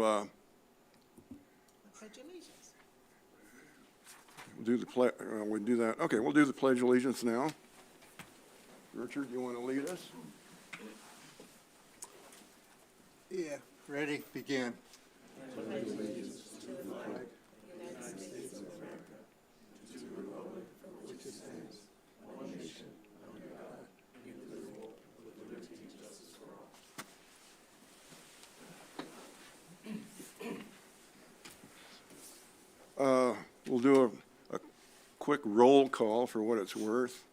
Pledge allegiance. do the pledge. We do that. Okay, we'll do the Pledge of Allegiance now. Richard, you want to lead us? Yeah, ready, begin. We'll do a quick roll call for what it's worth.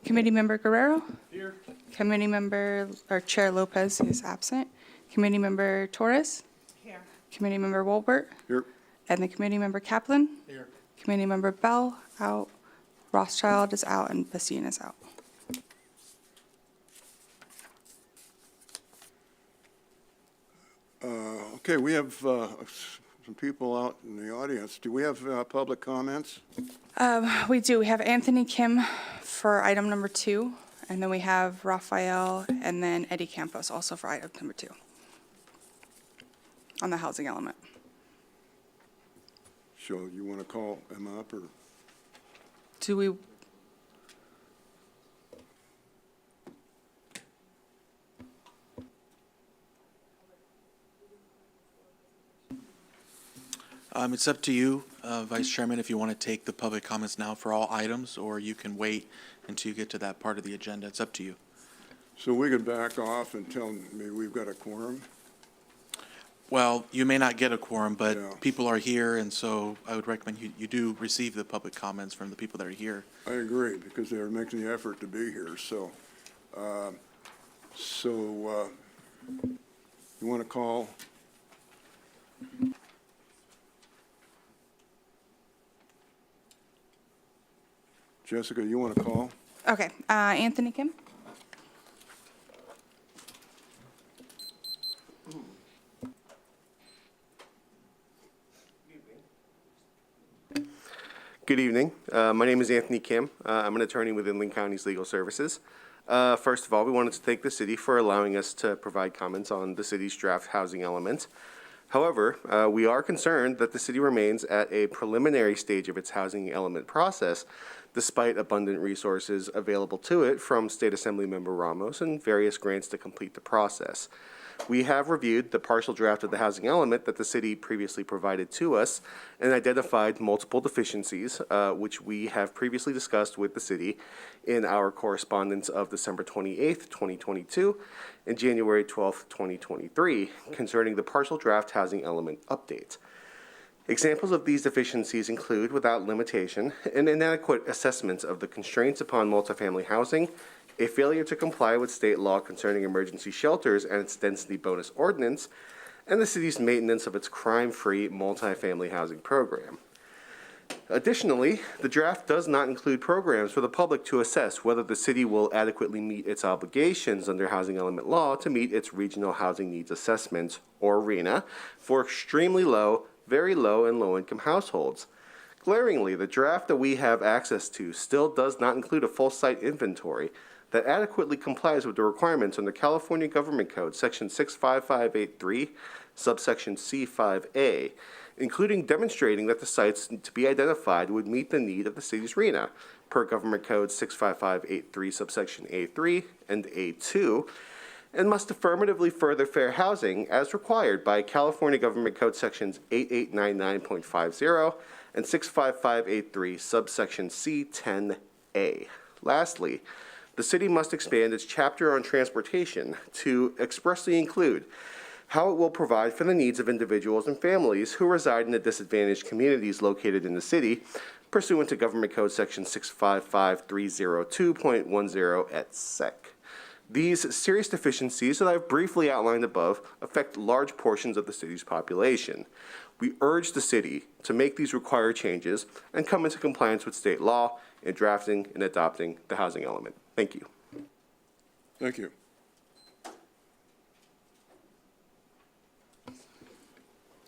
Committee Member Guerrero. Here. Committee Member, or Chair Lopez is absent. Committee Member Torres. Here. Committee Member Wolbert. Here. And the Committee Member Kaplan. Here. Committee Member Bell, out. Rothschild is out, and Basine is out. Okay, we have some people out in the audience. Do we have public comments? We do. We have Anthony Kim for item number 2, and then we have Raphael and then Eddie Campos also for item number 2 on the housing element. So you want to call them up, or? Do we? It's up to you, Vice Chairman, if you want to take the public comments now for all items, or you can wait until you get to that part of the agenda. It's up to you. So we could back off and tell me we've got a quorum? Well, you may not get a quorum, but Yeah. people are here, and so I would recommend you do receive the public comments from the people that are here. I agree, because they're making the effort to be here, so. You want to call? Jessica, you want to call? Okay. Anthony Kim. Good evening. My name is Anthony Kim. I'm an attorney within Linn County's Legal Services. First of all, we wanted to thank the city for allowing us to provide comments on the city's draft housing element. However, we are concerned that the city remains at a preliminary stage of its housing element process, despite abundant resources available to it from State Assembly Member Ramos and various grants to complete the process. We have reviewed the partial draft of the housing element that the city previously provided to us and identified multiple deficiencies, which we have previously discussed with the city in our correspondence of December 28th, 2022 and January 12th, 2023 concerning the partial draft housing element update. Examples of these deficiencies include, without limitation, an inadequate assessment of the constraints upon multifamily housing, a failure to comply with state law concerning emergency shelters and its density bonus ordinance, and the city's maintenance of its crime-free multifamily housing program. Additionally, the draft does not include programs for the public to assess whether the city will adequately meet its obligations under housing element law to meet its regional housing needs assessment, or RHNA, for extremely low, very low, and low-income households. Glaringly, the draft that we have access to still does not include a full site inventory that adequately complies with the requirements under California Government Code Section 65583, subsection C5A, including demonstrating that the sites to be identified would meet the need of the city's RHNA, per Government Code 65583, subsection A3 and A2, and must affirmatively further fair housing as required by California Government Code Sections 8899.50 and 65583, subsection C10A. Lastly, the city must expand its chapter on transportation to expressly include how it will provide for the needs of individuals and families who reside in the disadvantaged communities located in the city, pursuant to Government Code Section 655302.10 et sec. These serious deficiencies that I've briefly outlined above affect large portions of the city's population. We urge the city to make these required changes and come into compliance with state law in drafting and adopting the housing element. Thank you. Thank you.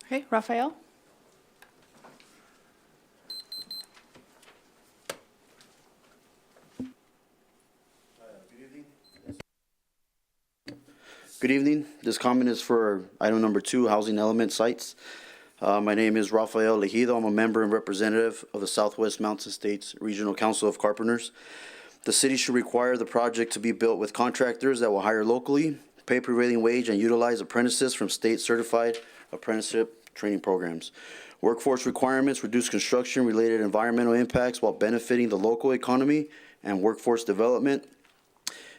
Okay, Raphael. Good evening. This comment is for item number 2, housing element sites. My name is Rafael Lejido. I'm a member and representative of the Southwest Mountain States Regional Council of Carpenters. The city should require the project to be built with contractors that will hire locally, pay prevailing wage, and utilize apprentices from state-certified apprenticeship training programs. Workforce requirements reduce construction-related environmental impacts while benefiting the local economy and workforce development.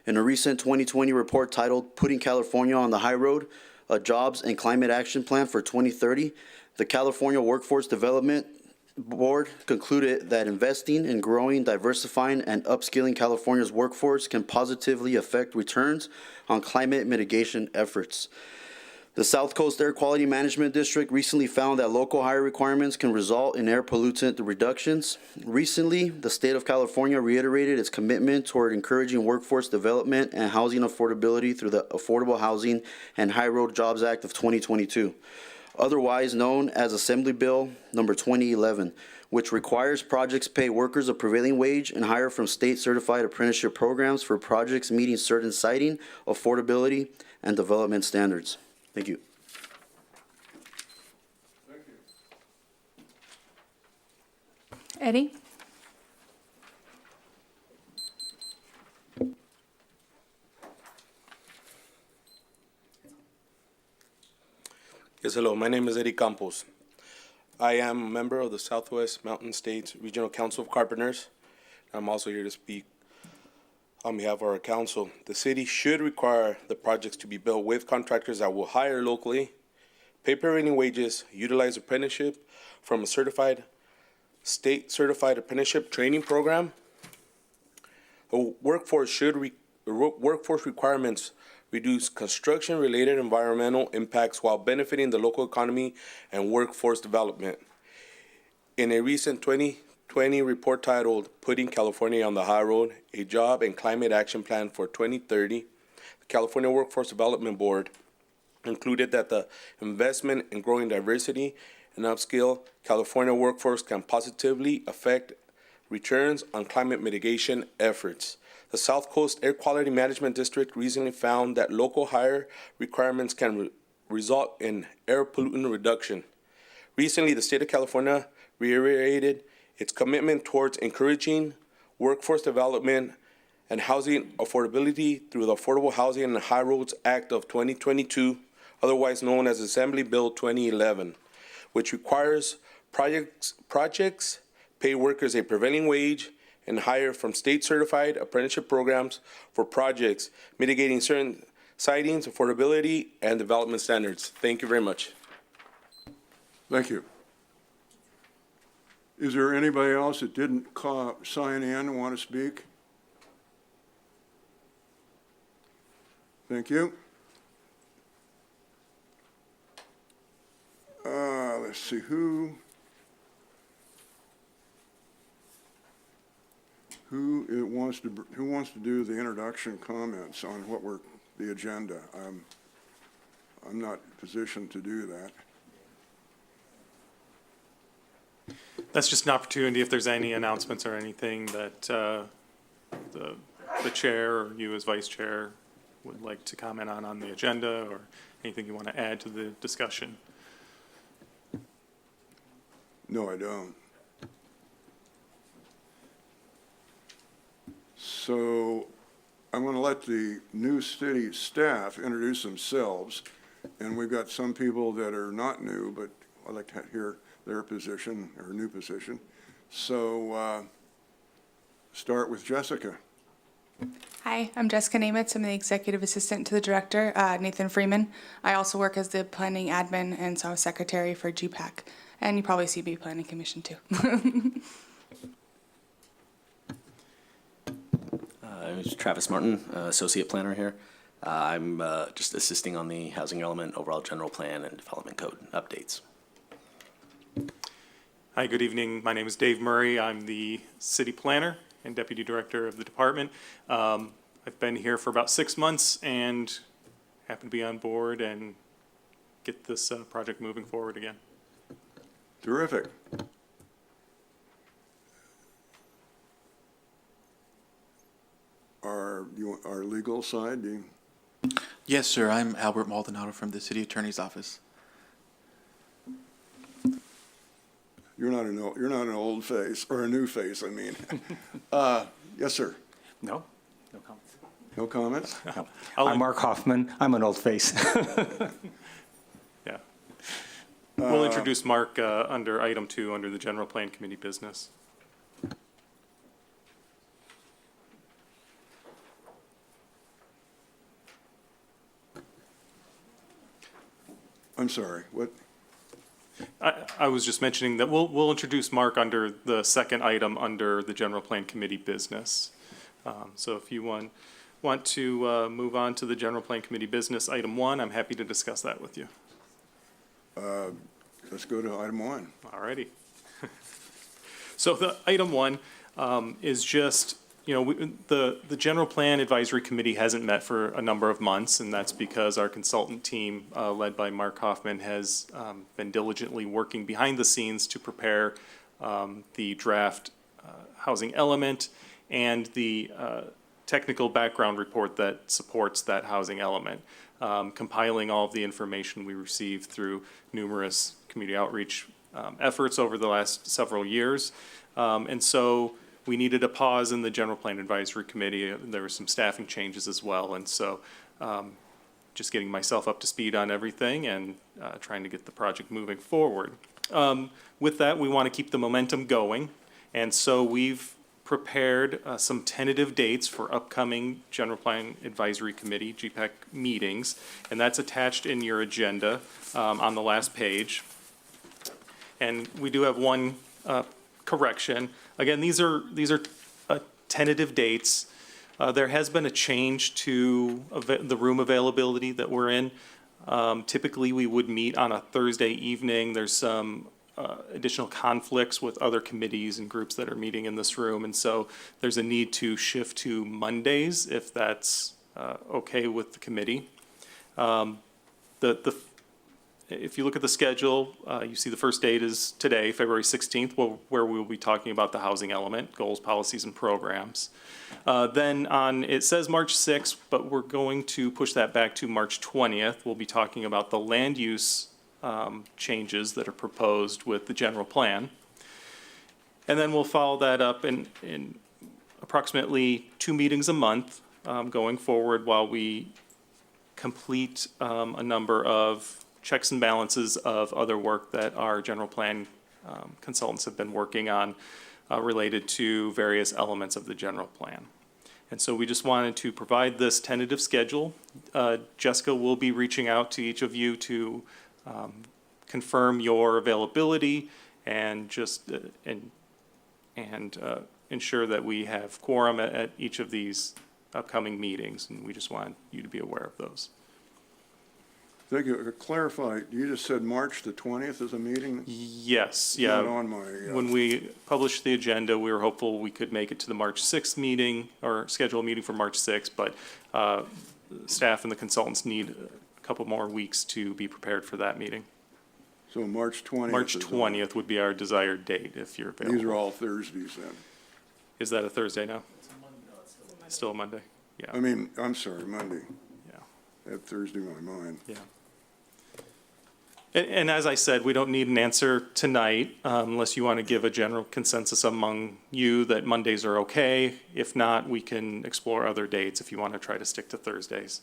In a recent 2020 report titled Putting California on the High Road, a Jobs and Climate Action Plan for 2030, the California Workforce Development Board concluded that investing in growing, diversifying, and upskilling California's workforce can positively affect returns on climate mitigation efforts. The South Coast Air Quality Management District recently found that local hire requirements can result in air pollutant reductions. Recently, the state of California reiterated its commitment toward encouraging workforce development and housing affordability through the Affordable Housing and High Road Jobs Act of 2022, otherwise known as Assembly Bill number 2011, which requires projects pay workers a prevailing wage and hire from state-certified apprenticeship programs for projects meeting certain siting, affordability, and development standards. Thank you. Eddie? Yes, hello. My name is Eddie Campos. I am a member of the Southwest Mountain States Regional Council of Carpenters. I'm also here to speak on behalf of our council. The city should require the projects to be built with contractors that will hire locally, pay prevailing wages, utilize apprenticeship from a state-certified apprenticeship training program. Workforce requirements reduce construction-related environmental impacts while benefiting the local economy and workforce development. In a recent 2020 report titled Putting California on the High Road, a Job and Climate Action Plan for 2030, the California Workforce Development Board concluded that the investment in growing diversity and upskill California workforce can positively affect returns on climate mitigation efforts. The South Coast Air Quality Management District recently found that local hire requirements can result in air pollutant reduction. Recently, the state of California reiterated its commitment towards encouraging workforce development and housing affordability through the Affordable Housing and High Roads Act of 2022, otherwise known as Assembly Bill 2011, which requires projects pay workers a prevailing wage and hire from state-certified apprenticeship programs for projects mitigating certain sightings, affordability, and development standards. Thank you very much. Thank you. Is there anybody else that didn't sign in and want to speak? Thank you. Let's see, who wants to do the introduction comments on the agenda? I'm not positioned to do that. That's just an opportunity if there's any announcements or anything that the chair or you as vice chair would like to comment on the agenda, or anything you want to add to the discussion. No, I don't. So I'm going to let the new city staff introduce themselves, and we've got some people that are not new, but I'd like to hear their position or new position. So start with Jessica. Hi, I'm Jessica Namitz. I'm the executive assistant to the director, Nathan Freeman. I also work as the planning admin and so secretary for GPAC. And you probably see me planning commission too. I'm Travis Martin, associate planner here. I'm just assisting on the housing element, overall general plan, and development code updates. Hi, good evening. My name is Dave Murray. I'm the city planner and deputy director of the department. I've been here for about 6 months and happen to be on board and get this project moving forward again. Terrific. Our legal side, Yes, sir. I'm Albert Maldonado from the City Attorney's Office. You're not an old face, or a new face, I mean. Yes, sir. No, no comments. No comments? I'm Mark Hoffman. I'm an old face. Yeah. We'll introduce Mark under item 2, under the General Plan Committee business. I'm sorry, what? I was just mentioning that we'll introduce Mark under the second item under the General Plan Committee business. So if you want to move on to the General Plan Committee business, item 1, I'm happy to discuss that with you. Let's go to item 1. All righty. So the item 1 is just, the General Plan Advisory Committee hasn't met for a number of months, and that's because our consultant team, led by Mark Hoffman, has been diligently working behind the scenes to prepare the draft housing element and the technical background report that supports that housing element, compiling all of the information we received through numerous community outreach efforts over the last several years. And so we needed a pause in the General Plan Advisory Committee. There were some staffing changes as well. And so just getting myself up to speed on everything and trying to get the project moving forward. With that, we want to keep the momentum going. And so we've prepared some tentative dates for upcoming General Plan Advisory Committee, GPAC meetings. And that's attached in your agenda on the last page. And we do have one correction. Again, these are tentative dates. There has been a change to the room availability that we're in. Typically, we would meet on a Thursday evening. There's some additional conflicts with other committees and groups that are meeting in this room, and so there's a need to shift to Mondays if that's okay with the committee. If you look at the schedule, you see the first date is today, February 16th, where we will be talking about the housing element, goals, policies, and programs. Then it says March 6th, but we're going to push that back to March 20th. We'll be talking about the land use changes that are proposed with the general plan. And then we'll follow that up in approximately 2 meetings a month going forward while we complete a number of checks and balances of other work that our general plan consultants have been working on related to various elements of the general plan. And so we just wanted to provide this tentative schedule. Jessica will be reaching out to each of you to confirm your availability and just ensure that we have quorum at each of these upcoming meetings. And we just want you to be aware of those. Thank you. To clarify, you just said March the 20th is a meeting? Yes, It's yeah. not on my, When we published the agenda, we were hopeful we could make it to the March 6th meeting, or schedule a meeting for March 6th, but staff and the consultants need a couple more weeks to be prepared for that meeting. so March 20th. March is on. 20th would be our desired date, if you're available. These are all Thursdays then. Is that a Thursday now? Still a Monday? I Yeah, mean, I'm sorry, Monday. yeah, I had Thursday in my mind. yeah. And as I said, we don't need an answer tonight unless you want to give a general consensus among you that Mondays are okay. If not, we can explore other dates if you want to try to stick to Thursdays.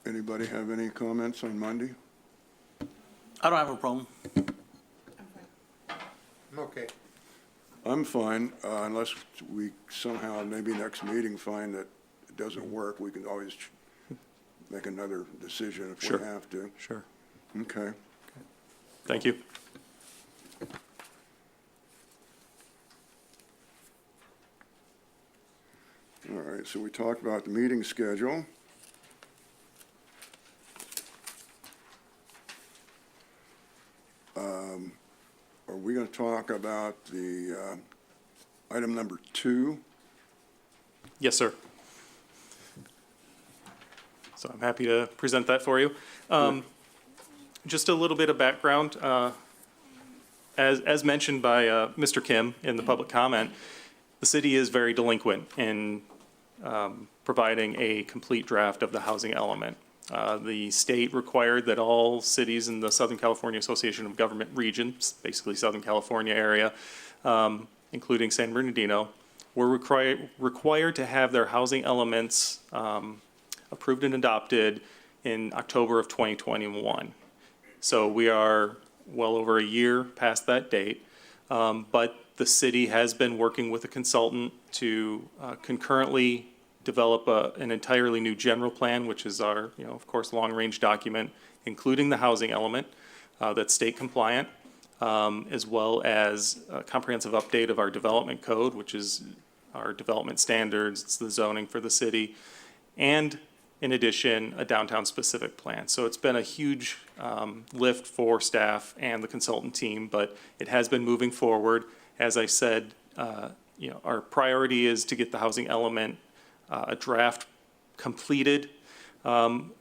Anybody have any comments on Monday? I don't have a problem. I'm okay. I'm fine, unless we somehow, maybe next meeting, find that it doesn't work. We can always make another decision if Sure. we have to. Sure. Okay. Thank you. All right, so we talked about the meeting schedule. Are we going to talk about the item number 2? Yes, sir. So I'm happy to present that for you. Just a little bit of background. As mentioned by Mr. Kim in the public comment, the city is very delinquent in providing a complete draft of the housing element. The state required that all cities in the Southern California Association of Government Regions, basically Southern California area, including San Bernardino, were required to have their housing elements approved and adopted in October of 2021. So we are well over a year past that date, but the city has been working with a consultant to concurrently develop an entirely new general plan, which is our, of course, long-range document, including the housing element that's state compliant, as well as a comprehensive update of our development code, which is our development standards, it's the zoning for the city, and in addition, a downtown-specific plan. So it's been a huge lift for staff and the consultant team, but it has been moving forward. As I said, our priority is to get the housing element a draft completed.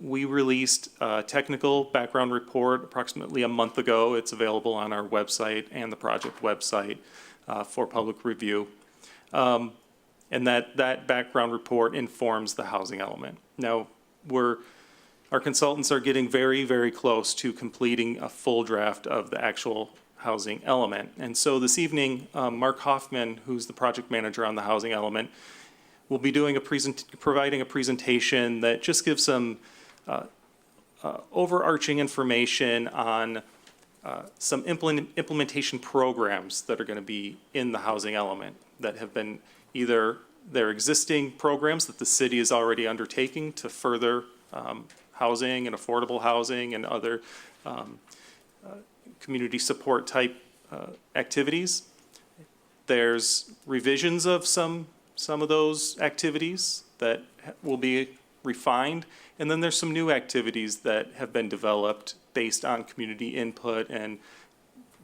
We released a technical background report approximately a month ago. It's available on our website and the project website for public review. And that background report informs the housing element. Now, our consultants are getting very, very close to completing a full draft of the actual housing element. And so this evening, Mark Hoffman, who's the project manager on the housing element, will be doing providing a presentation that just gives some overarching information on some implementation programs that are going to be in the housing element that have been either their existing programs that the city is already undertaking to further housing and affordable housing and other community support type activities. There's revisions of some of those activities that will be refined, and then there's some new activities that have been developed based on community input and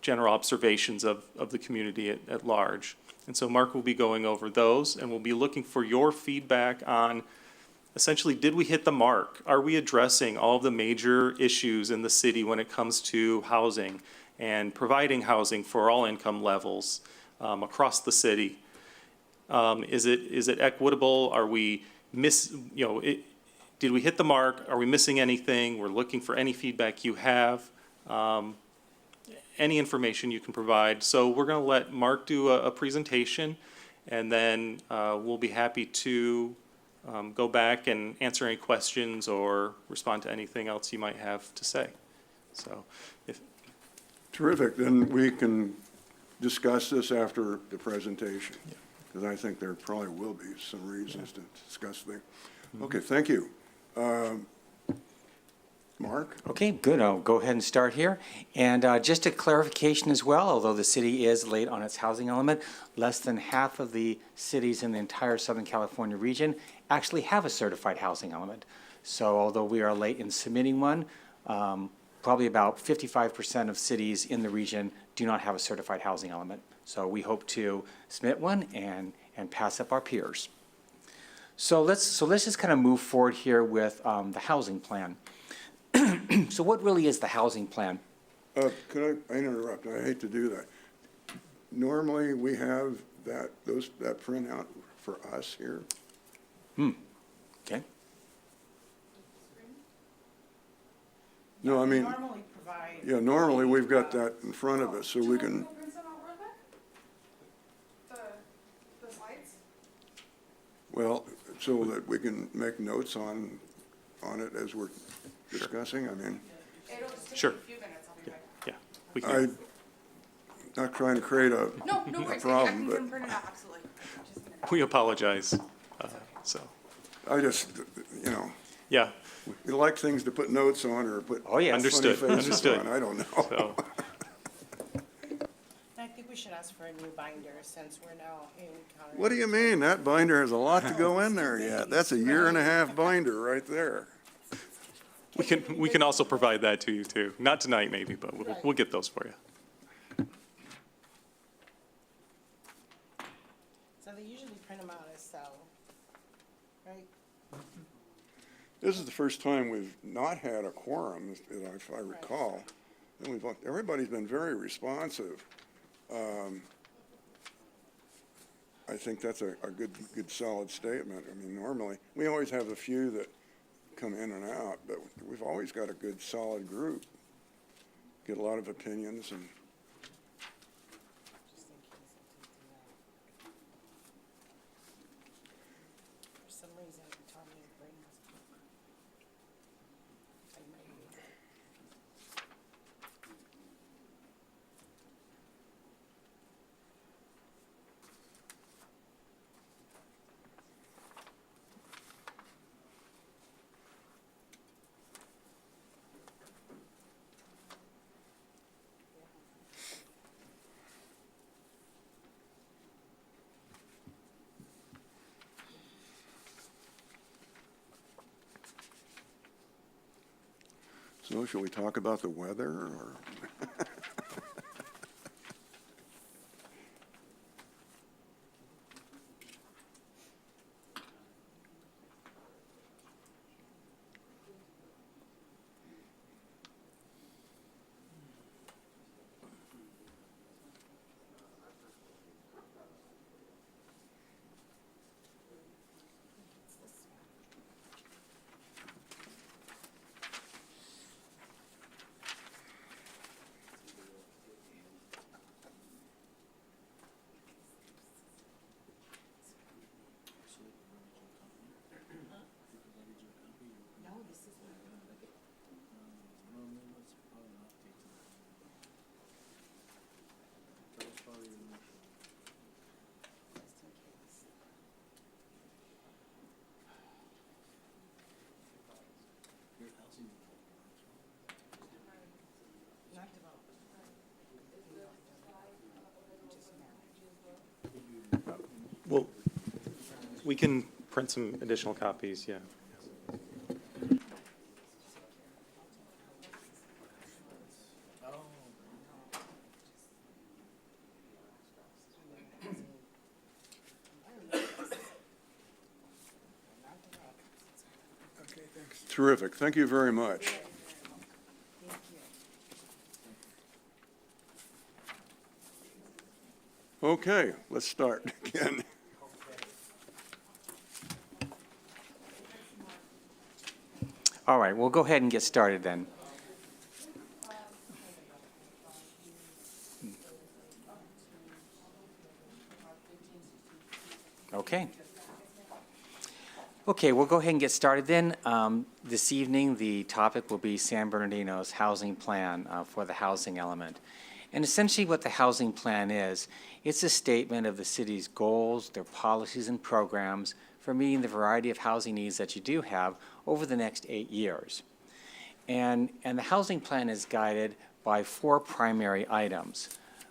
general observations of the community at large. And so Mark will be going over those, and we'll be looking for your feedback on essentially, did we hit the mark? Are we addressing all of the major issues in the city when it comes to housing and providing housing for all income levels across the city? Is it equitable? Are we did we hit the mark? Are we missing anything? We're looking for any feedback you have, any information you can provide. So we're going to let Mark do a presentation, and then we'll be happy to go back and answer any questions or respond to anything else you might have to say. So, Terrific. Then we can discuss this after the presentation, because I think there probably will be some reasons to discuss things. Okay, thank you. Mark? Okay, good. I'll go ahead and start here. And just a clarification as well, although the city is late on its housing element, less than half of the cities in the entire Southern California region actually have a certified housing element. So although we are late in submitting one, probably about 55% of cities in the region do not have a certified housing element. So we hope to submit one and pass up our peers. So let's just kind of move forward here with the housing plan. So what really is the housing plan? Could I interrupt? I hate to do that. Normally, we have that printout for us here. Okay. No, I mean, Normally provide. yeah, normally we've got that in front of us, so we can, The slides? well, so that we can make notes on it as we're discussing, I mean. It'll just take Sure. a few minutes, I'll be right back. yeah, we can. I'm not trying to create a No worries, problem, I but can print it out, absolutely. We apologize. So, I just, yeah, you like things to put notes on or put Oh, yes. funny Understood, faces understood. on, I don't know. so, I think we should ask for a new binder since we're now encountering. What do you mean? That binder has a lot to go in there yet. That's a 1.5-year binder right there. we can also provide that to you too. Not tonight maybe, but we'll get those for you. So they usually print them out as so, right? This is the first time we've not had a quorum, if I recall. And everybody's been very responsive. I think that's a good solid statement. I mean, normally, we always have a few that come in and out, but we've always got a good solid group. Get a lot of opinions and Just in case I did do that. For some reason, it told me to bring this book. I might read it. so shall we talk about the weather or? No, this is not. Just in case. Not developed. Just marriage. Well, we can print some additional copies, yeah. Terrific. Thank you very much. Thank you. Okay, let's start again. All right, we'll go ahead and get started then. Okay. Okay, we'll go ahead and get started then. This evening, the topic will be San Bernardino's housing plan for the housing element. And essentially what the housing plan is, it's a statement of the city's goals, their policies and programs for meeting the variety of housing needs that you do have over the next 8 years. And the housing plan is guided by 4 primary items.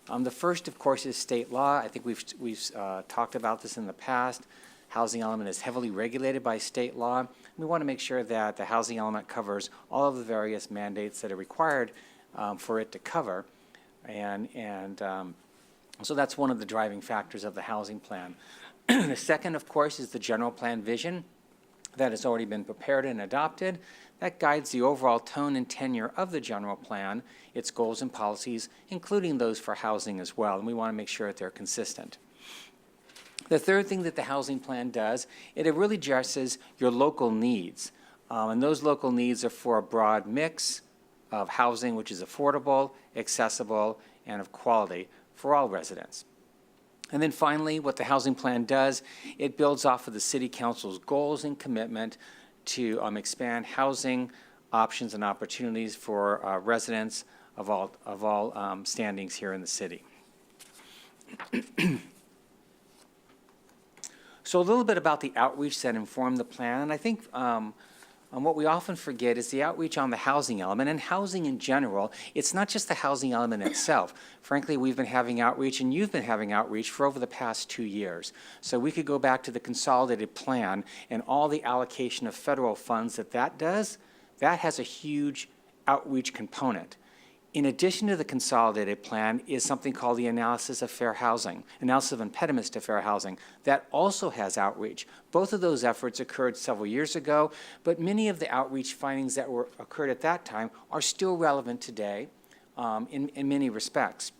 The first, of course, is state law. I think we've talked about this in the past. Housing element is heavily regulated by state law. We want to make sure that the housing element covers all of the various mandates that are required for it to cover. So that's one of the driving factors of the housing plan. The second, of course, is the general plan vision that has already been prepared and adopted. That guides the overall tone and tenure of the general plan, its goals and policies, including those for housing as well, and we want to make sure that they're consistent. The third thing that the housing plan does, it really addresses your local needs. And those local needs are for a broad mix of housing which is affordable, accessible, and of quality for all residents. And then finally, what the housing plan does, it builds off of the City Council's goals and commitment to expand housing options and opportunities for residents of all standings here in the city. So a little bit about the outreach that informed the plan. And I think what we often forget is the outreach on the housing element and housing in general. It's not just the housing element itself. Frankly, we've been having outreach and you've been having outreach for over the past 2 years. So we could go back to the consolidated plan and all the allocation of federal funds that does. That has a huge outreach component. In addition to the consolidated plan is something called the analysis of fair housing, analysis of impediments to fair housing. That also has outreach. Both of those efforts occurred several years ago, but many of the outreach findings that occurred at that time are still relevant today in many respects.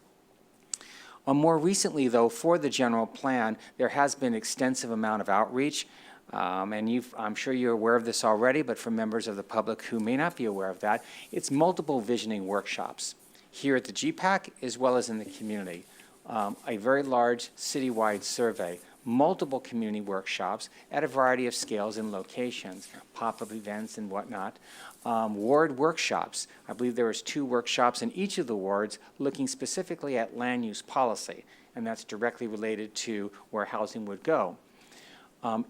More recently, though, for the general plan, there has been extensive amount of outreach. And I'm sure you're aware of this already, but for members of the public who may not be aware of that, it's multiple visioning workshops here at the GPAC as well as in the community. A very large citywide survey, multiple community workshops at a variety of scales and locations, pop-up events and whatnot. Ward workshops. I believe there was 2 workshops in each of the wards looking specifically at land use policy, and that's directly related to where housing would go.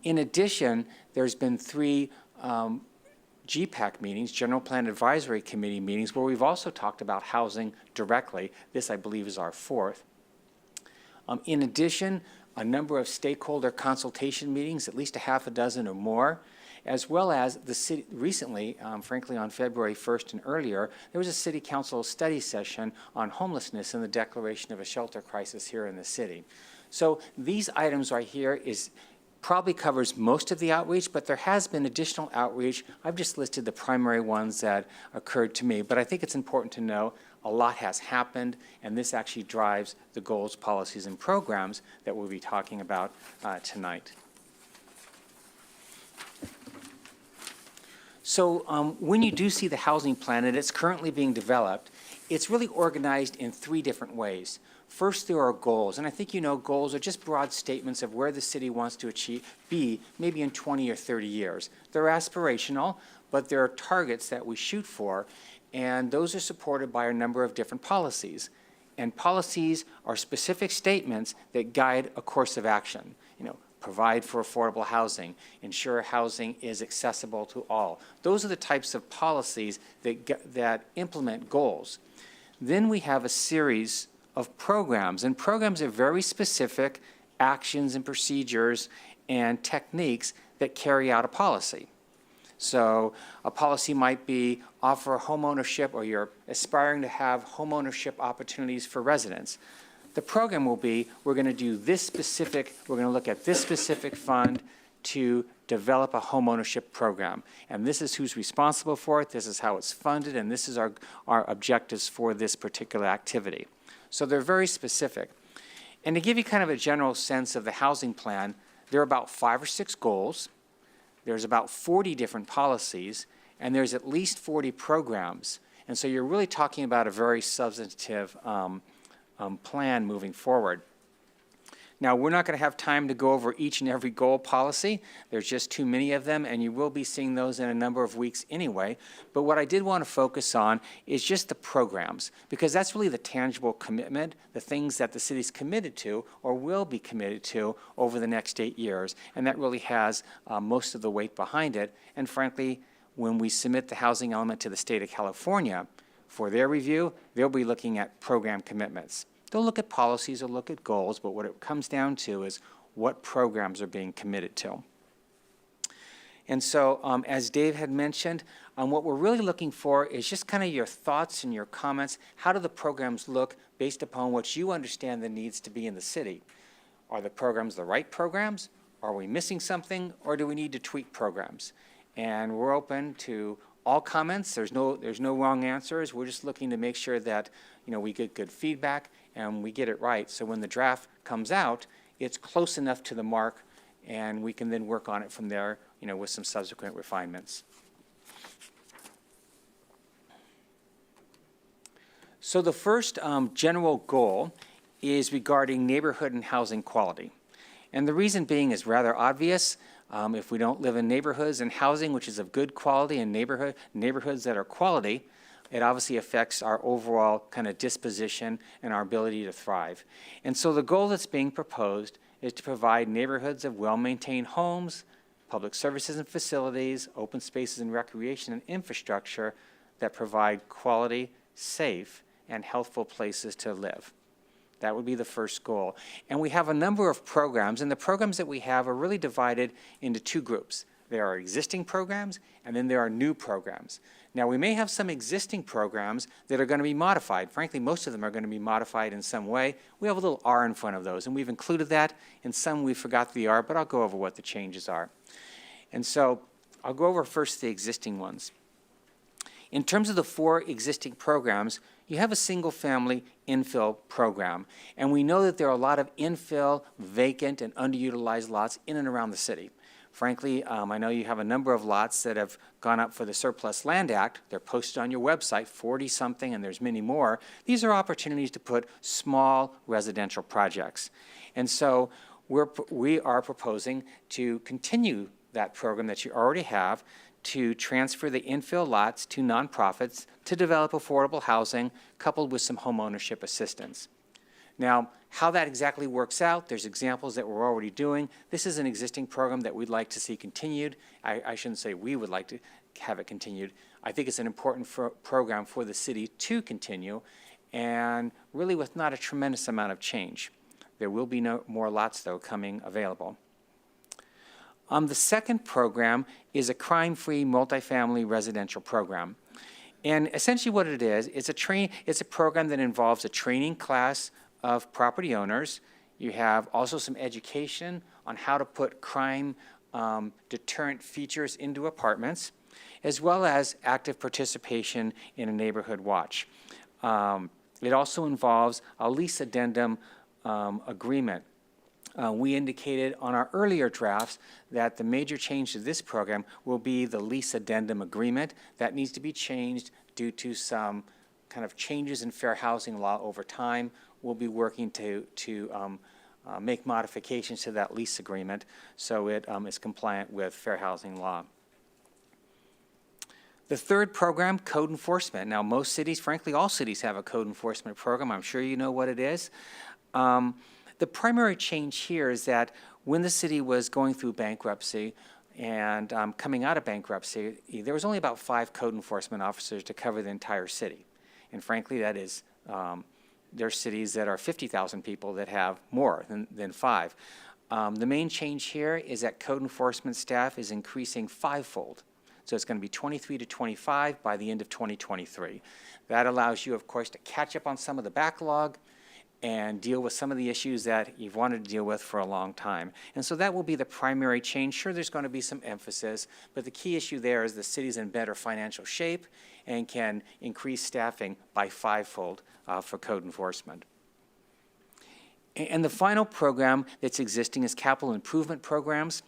In addition, there's been 3 GPAC meetings, General Plan Advisory Committee meetings, where we've also talked about housing directly. This, I believe, is our 4th. In addition, a number of stakeholder consultation meetings, at least a half a dozen or more, as well as the city, recently, frankly, on February 1st and earlier, there was a city council study session on homelessness and the declaration of a shelter crisis here in the city. So these items right here probably covers most of the outreach, but there has been additional outreach. I've just listed the primary ones that occurred to me, but I think it's important to know a lot has happened, and this actually drives the goals, policies, and programs that we'll be talking about tonight. So when you do see the housing plan, and it's currently being developed, it's really organized in 3 different ways. First, there are goals, and I think you know goals are just broad statements of where the city wants to be maybe in 20 or 30 years. They're aspirational, but they're targets that we shoot for, and those are supported by a number of different policies. And policies are specific statements that guide a course of action. You know, provide for affordable housing, ensure housing is accessible to all. Those are the types of policies that implement goals. Then we have a series of programs, and programs are very specific actions and procedures and techniques that carry out a policy. So a policy might be offer homeownership, or you're aspiring to have homeownership opportunities for residents. The program will be, we're going to look at this specific fund to develop a homeownership program. And this is who's responsible for it, this is how it's funded, and this is our objectives for this particular activity. So they're very specific. And to give you kind of a general sense of the housing plan, there are about 5 or 6 goals. There's about 40 different policies, and there's at least 40 programs. And so you're really talking about a very substantive plan moving forward. Now, we're not going to have time to go over each and every goal policy. There's just too many of them, and you will be seeing those in a number of weeks anyway. But what I did want to focus on is just the programs, because that's really the tangible commitment, the things that the city's committed to or will be committed to over the next 8 years. And that really has most of the weight behind it. And frankly, when we submit the housing element to the state of California for their review, they'll be looking at program commitments. They'll look at policies, they'll look at goals, but what it comes down to is what programs are being committed to. And so, as Dave had mentioned, what we're really looking for is just kind of your thoughts and your comments. How do the programs look based upon what you understand the needs to be in the city? Are the programs the right programs? Are we missing something, or do we need to tweak programs? And we're open to all comments. There's no wrong answers. We're just looking to make sure that we get good feedback and we get it right. So when the draft comes out, it's close enough to the mark, and we can then work on it from there, with some subsequent refinements. So the first general goal is regarding neighborhood and housing quality. And the reason being is rather obvious. If we don't live in neighborhoods and housing which is of good quality and neighborhoods that are quality, it obviously affects our overall kind of disposition and our ability to thrive. And so the goal that's being proposed is to provide neighborhoods of well-maintained homes, public services and facilities, open spaces and recreation and infrastructure that provide quality, safe, and healthful places to live. That would be the first goal. And we have a number of programs, and the programs that we have are really divided into 2 groups. There are existing programs, and then there are new programs. Now, we may have some existing programs that are going to be modified. Frankly, most of them are going to be modified in some way. We have a little R in front of those, and we've included that. In some, we forgot the R, but I'll go over what the changes are. And so I'll go over first the existing ones. In terms of the 4 existing programs, you have a single-family infill program. And we know that there are a lot of infill, vacant, and underutilized lots in and around the city. Frankly, I know you have a number of lots that have gone up for the Surplus Land Act. They're posted on your website, 40-something, and there's many more. These are opportunities to put small residential projects. And so we are proposing to continue that program that you already have, to transfer the infill lots to nonprofits to develop affordable housing coupled with some home ownership assistance. Now, how that exactly works out, there's examples that we're already doing. This is an existing program that we'd like to see continued. I shouldn't say we would like to have it continued. I think it's an important program for the city to continue, and really with not a tremendous amount of change. There will be no more lots, though, coming available. The second program is a crime-free multifamily residential program. And essentially what it is, it's a program that involves a training class of property owners. You have also some education on how to put crime deterrent features into apartments, as well as active participation in a neighborhood watch. It also involves a lease addendum agreement. We indicated on our earlier drafts that the major change to this program will be the lease addendum agreement. That needs to be changed due to some kind of changes in fair housing law over time. We'll be working to make modifications to that lease agreement so it is compliant with fair housing law. The third program, code enforcement. Now, most cities, frankly, all cities have a code enforcement program. I'm sure you know what it is. The primary change here is that when the city was going through bankruptcy and coming out of bankruptcy, there was only about 5 code enforcement officers to cover the entire city. And frankly, that is, there are cities that are 50,000 people that have more than 5. The main change here is that code enforcement staff is increasing 5-fold. So it's going to be 23 to 25 by the end of 2023. That allows you, of course, to catch up on some of the backlog and deal with some of the issues that you've wanted to deal with for a long time. And so that will be the primary change. Sure, there's going to be some emphasis, but the key issue there is the city's in better financial shape and can increase staffing by 5-fold for code enforcement. And the final program that's existing is capital improvement programs.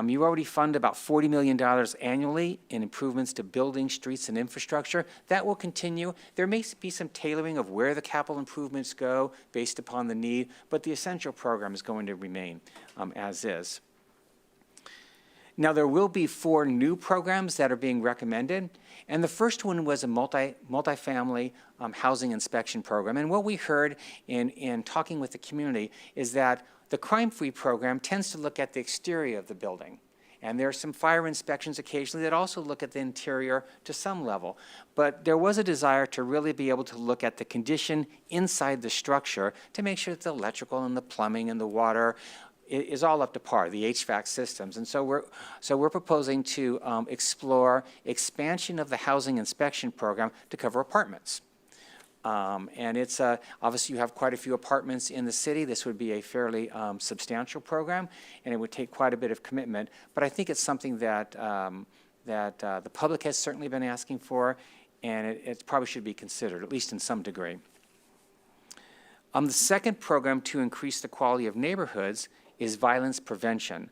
You already fund about $40 million annually in improvements to buildings, streets, and infrastructure. That will continue. There may be some tailoring of where the capital improvements go based upon the need, but the essential program is going to remain as is. Now, there will be 4 new programs that are being recommended, and the first one was a multifamily housing inspection program. And what we heard in talking with the community is that the crime-free program tends to look at the exterior of the building. And there are some fire inspections occasionally that also look at the interior to some level. But there was a desire to really be able to look at the condition inside the structure to make sure that the electrical and the plumbing and the water is all up to par, the HVAC systems. And so we're proposing to explore expansion of the housing inspection program to cover apartments. And it's obviously you have quite a few apartments in the city. This would be a fairly substantial program, and it would take quite a bit of commitment. But I think it's something that the public has certainly been asking for, and it probably should be considered, at least in some degree. The second program to increase the quality of neighborhoods is violence prevention.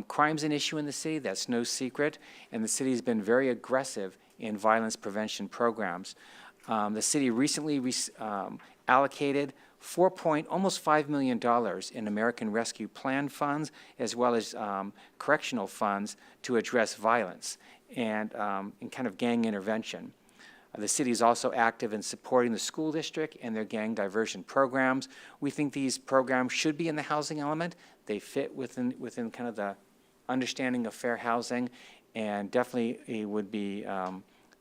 Crime's an issue in the city, that's no secret, and the city has been very aggressive in violence prevention programs. The city recently allocated almost $5 million in American Rescue Plan funds, as well as correctional funds to address violence and kind of gang intervention. The city is also active in supporting the school district and their gang diversion programs. We think these programs should be in the housing element. They fit within kind of the understanding of fair housing, and definitely it would be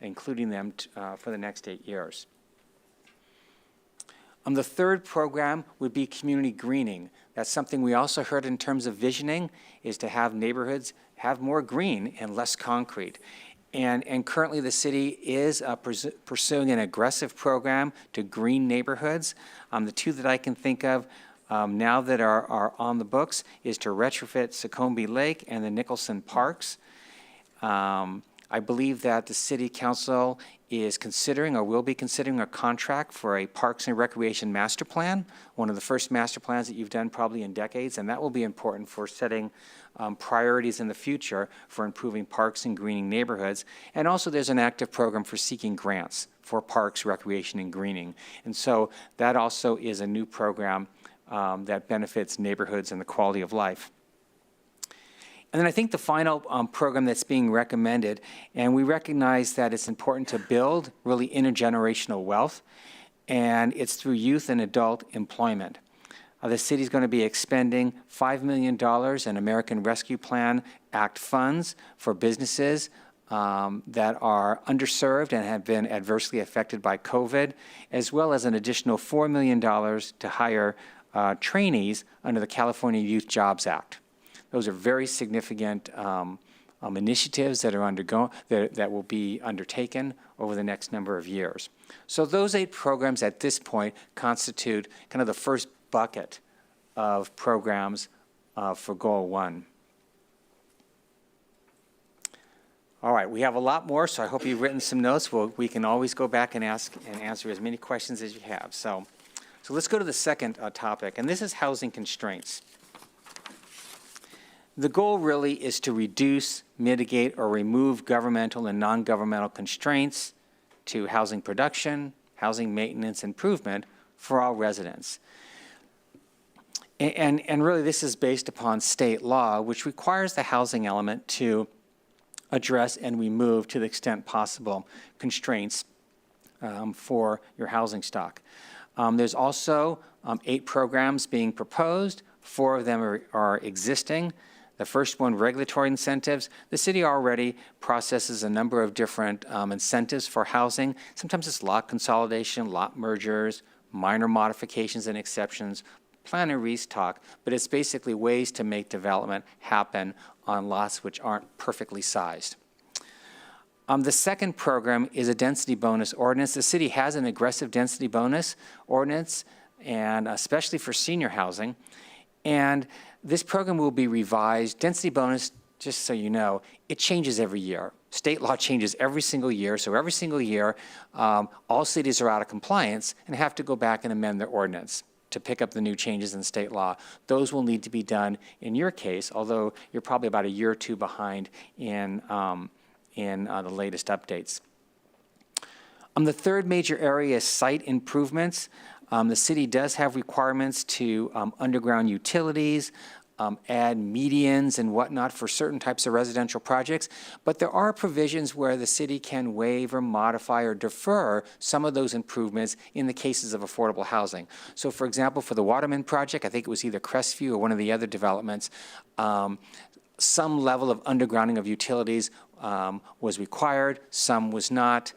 including them for the next 8 years. The third program would be community greening. That's something we also heard in terms of visioning, is to have neighborhoods have more green and less concrete. And currently the city is pursuing an aggressive program to green neighborhoods. The 2 that I can think of now that are on the books is to retrofit Succombe Lake and the Nicholson Parks. I believe that the City Council is considering or will be considering a contract for a Parks and Recreation Master Plan, one of the first master plans that you've done probably in decades, and that will be important for setting priorities in the future for improving parks and greening neighborhoods. And also there's an active program for seeking grants for parks, recreation, and greening. And so that also is a new program that benefits neighborhoods and the quality of life. And then I think the final program that's being recommended, and we recognize that it's important to build really intergenerational wealth, and it's through youth and adult employment. The city's going to be expending $5 million in American Rescue Plan Act funds for businesses that are underserved and have been adversely affected by COVID, as well as an additional $4 million to hire trainees under the California Youth Jobs Act. Those are very significant initiatives that are that will be undertaken over the next number of years. So those 8 programs at this point constitute kind of the first bucket of programs for Goal 1. All right, we have a lot more, so I hope you've written some notes. We can always go back and ask and answer as many questions as you have. So let's go to the second topic, and this is housing constraints. The goal really is to reduce, mitigate, or remove governmental and non-governmental constraints to housing production, housing maintenance, improvement for all residents. And really this is based upon state law, which requires the housing element to address and remove, to the extent possible, constraints for your housing stock. There's also 8 programs being proposed. 4 of them are existing. The first one, regulatory incentives. The city already processes a number of different incentives for housing. Sometimes it's lot consolidation, lot mergers, minor modifications and exceptions, plan and restock, but it's basically ways to make development happen on lots which aren't perfectly sized. The second program is a density bonus ordinance. The city has an aggressive density bonus ordinance, and especially for senior housing. And this program will be revised. Density bonus, just so you know, it changes every year. State law changes every single year. So every single year, all cities are out of compliance and have to go back and amend their ordinance to pick up the new changes in state law. Those will need to be done in your case, although you're probably about a year or 2 behind in the latest updates. The third major area is site improvements. The city does have requirements to underground utilities, add medians and whatnot for certain types of residential projects, but there are provisions where the city can waive or modify or defer some of those improvements in the cases of affordable housing. So for example, for the Waterman project, I think it was either Crestview or one of the other developments, some level of undergrounding of utilities was required, some was not.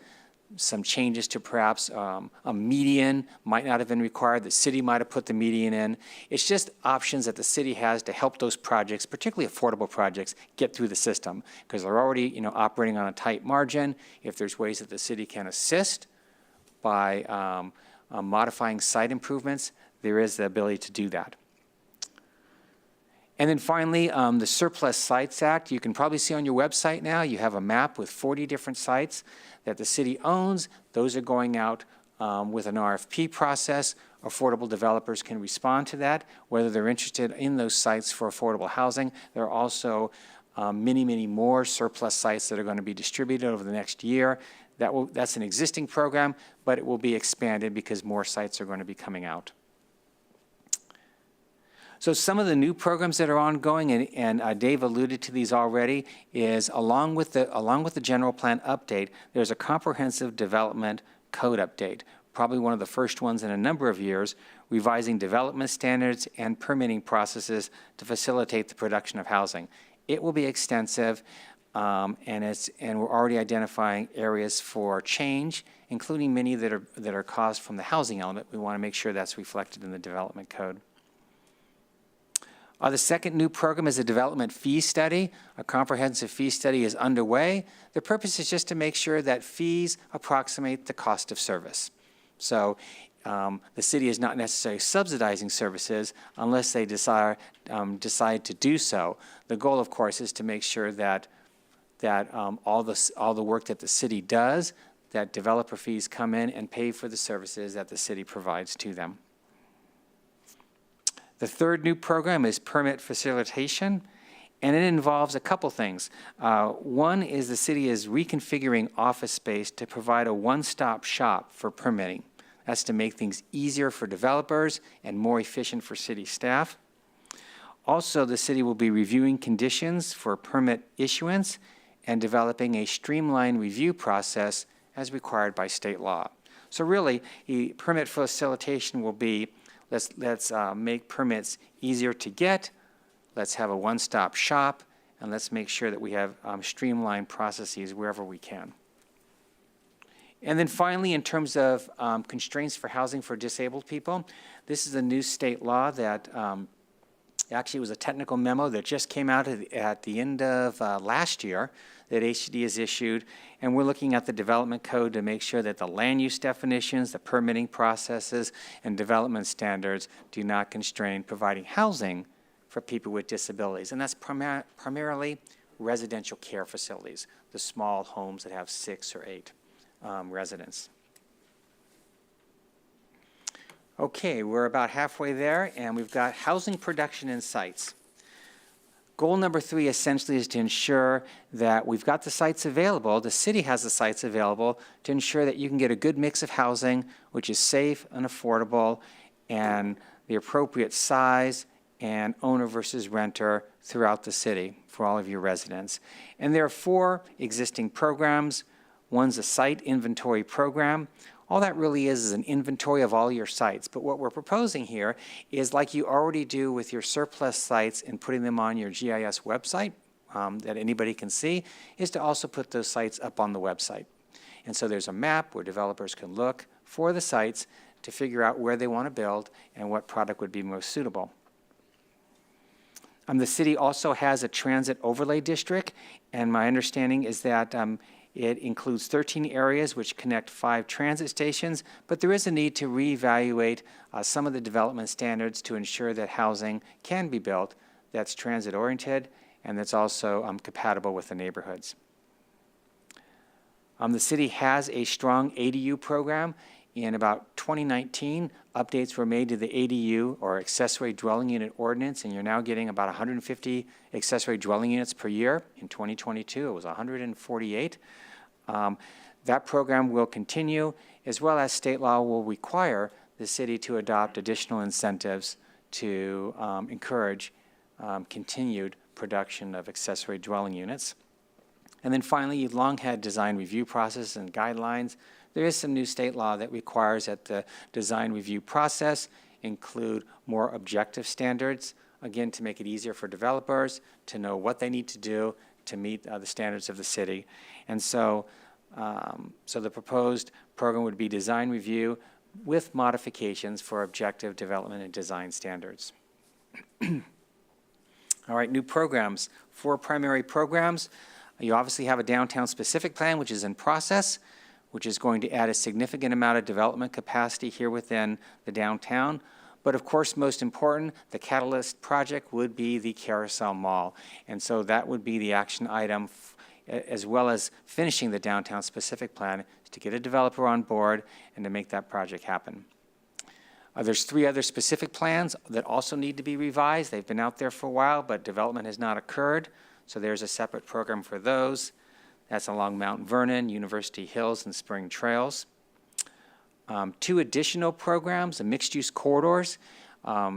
Some changes to perhaps a median might not have been required. The city might have put the median in. It's just options that the city has to help those projects, particularly affordable projects, get through the system, because they're already operating on a tight margin. If there's ways that the city can assist by modifying site improvements, there is the ability to do that. And then finally, the Surplus Sites Act. You can probably see on your website now, you have a map with 40 different sites that the city owns. Those are going out with an RFP process. Affordable developers can respond to that, whether they're interested in those sites for affordable housing. There are also many, many more surplus sites that are going to be distributed over the next year. That's an existing program, but it will be expanded because more sites are going to be coming out. So some of the new programs that are ongoing, and Dave alluded to these already, is along with the general plan update, there's a comprehensive development code update, probably one of the first ones in a number of years, revising development standards and permitting processes to facilitate the production of housing. It will be extensive, and we're already identifying areas for change, including many that are caused from the housing element. We want to make sure that's reflected in the development code. The second new program is a development fee study. A comprehensive fee study is underway. The purpose is just to make sure that fees approximate the cost of service. So the city is not necessarily subsidizing services unless they decide to do so. The goal, of course, is to make sure that all the work that the city does that developer fees come in and pay for the services that the city provides to them. The third new program is permit facilitation, and it involves a couple things. One is the city is reconfiguring office space to provide a one-stop shop for permitting. That's to make things easier for developers and more efficient for city staff. Also, the city will be reviewing conditions for permit issuance and developing a streamlined review process as required by state law. So really, permit facilitation will be, let's make permits easier to get, let's have a one-stop shop, and let's make sure that we have streamlined processes wherever we can. And then finally, in terms of constraints for housing for disabled people, this is a new state law that actually was a technical memo that just came out at the end of last year that HCD has issued, and we're looking at the development code to make sure that the land use definitions, the permitting processes, and development standards do not constrain providing housing for people with disabilities. And that's primarily residential care facilities, the small homes that have 6 or 8 residents. Okay, we're about halfway there, and we've got housing production in sites. Goal number 3 essentially is to ensure that we've got the sites available, the city has the sites available, to ensure that you can get a good mix of housing, which is safe and affordable, and the appropriate size and owner versus renter throughout the city for all of your residents. And there are 4 existing programs. One's a site inventory program. All that really is an inventory of all your sites. But what we're proposing here is, like you already do with your surplus sites and putting them on your GIS website that anybody can see, is to also put those sites up on the website. And so there's a map where developers can look for the sites to figure out where they want to build and what product would be most suitable. The city also has a transit overlay district, and my understanding is that it includes 13 areas which connect 5 transit stations, but there is a need to reevaluate some of the development standards to ensure that housing can be built that's transit-oriented and that's also compatible with the neighborhoods. The city has a strong ADU program. In about 2019, updates were made to the ADU, or accessory dwelling unit ordinance, and you're now getting about 150 accessory dwelling units per year. In 2022, it was 148. That program will continue, as well as state law will require the city to adopt additional incentives to encourage continued production of accessory dwelling units. And then finally, you've long had design review process and guidelines. There is some new state law that requires that the design review process include more objective standards, again, to make it easier for developers to know what they need to do to meet the standards of the city. And so, so the proposed program would be design review with modifications for objective development and design standards. All right, new programs. 4 primary programs. You obviously have a downtown specific plan, which is in process, which is going to add a significant amount of development capacity here within the downtown. But of course, most important, the catalyst project would be the Carousel Mall. And so that would be the action item, as well as finishing the downtown specific plan, to get a developer on board and to make that project happen. There's 3 other specific plans that also need to be revised. They've been out there for a while, but development has not occurred. So there's a separate program for those. That's along Mount Vernon, University Hills, and Spring Trails. 2 additional programs, the mixed-use corridors.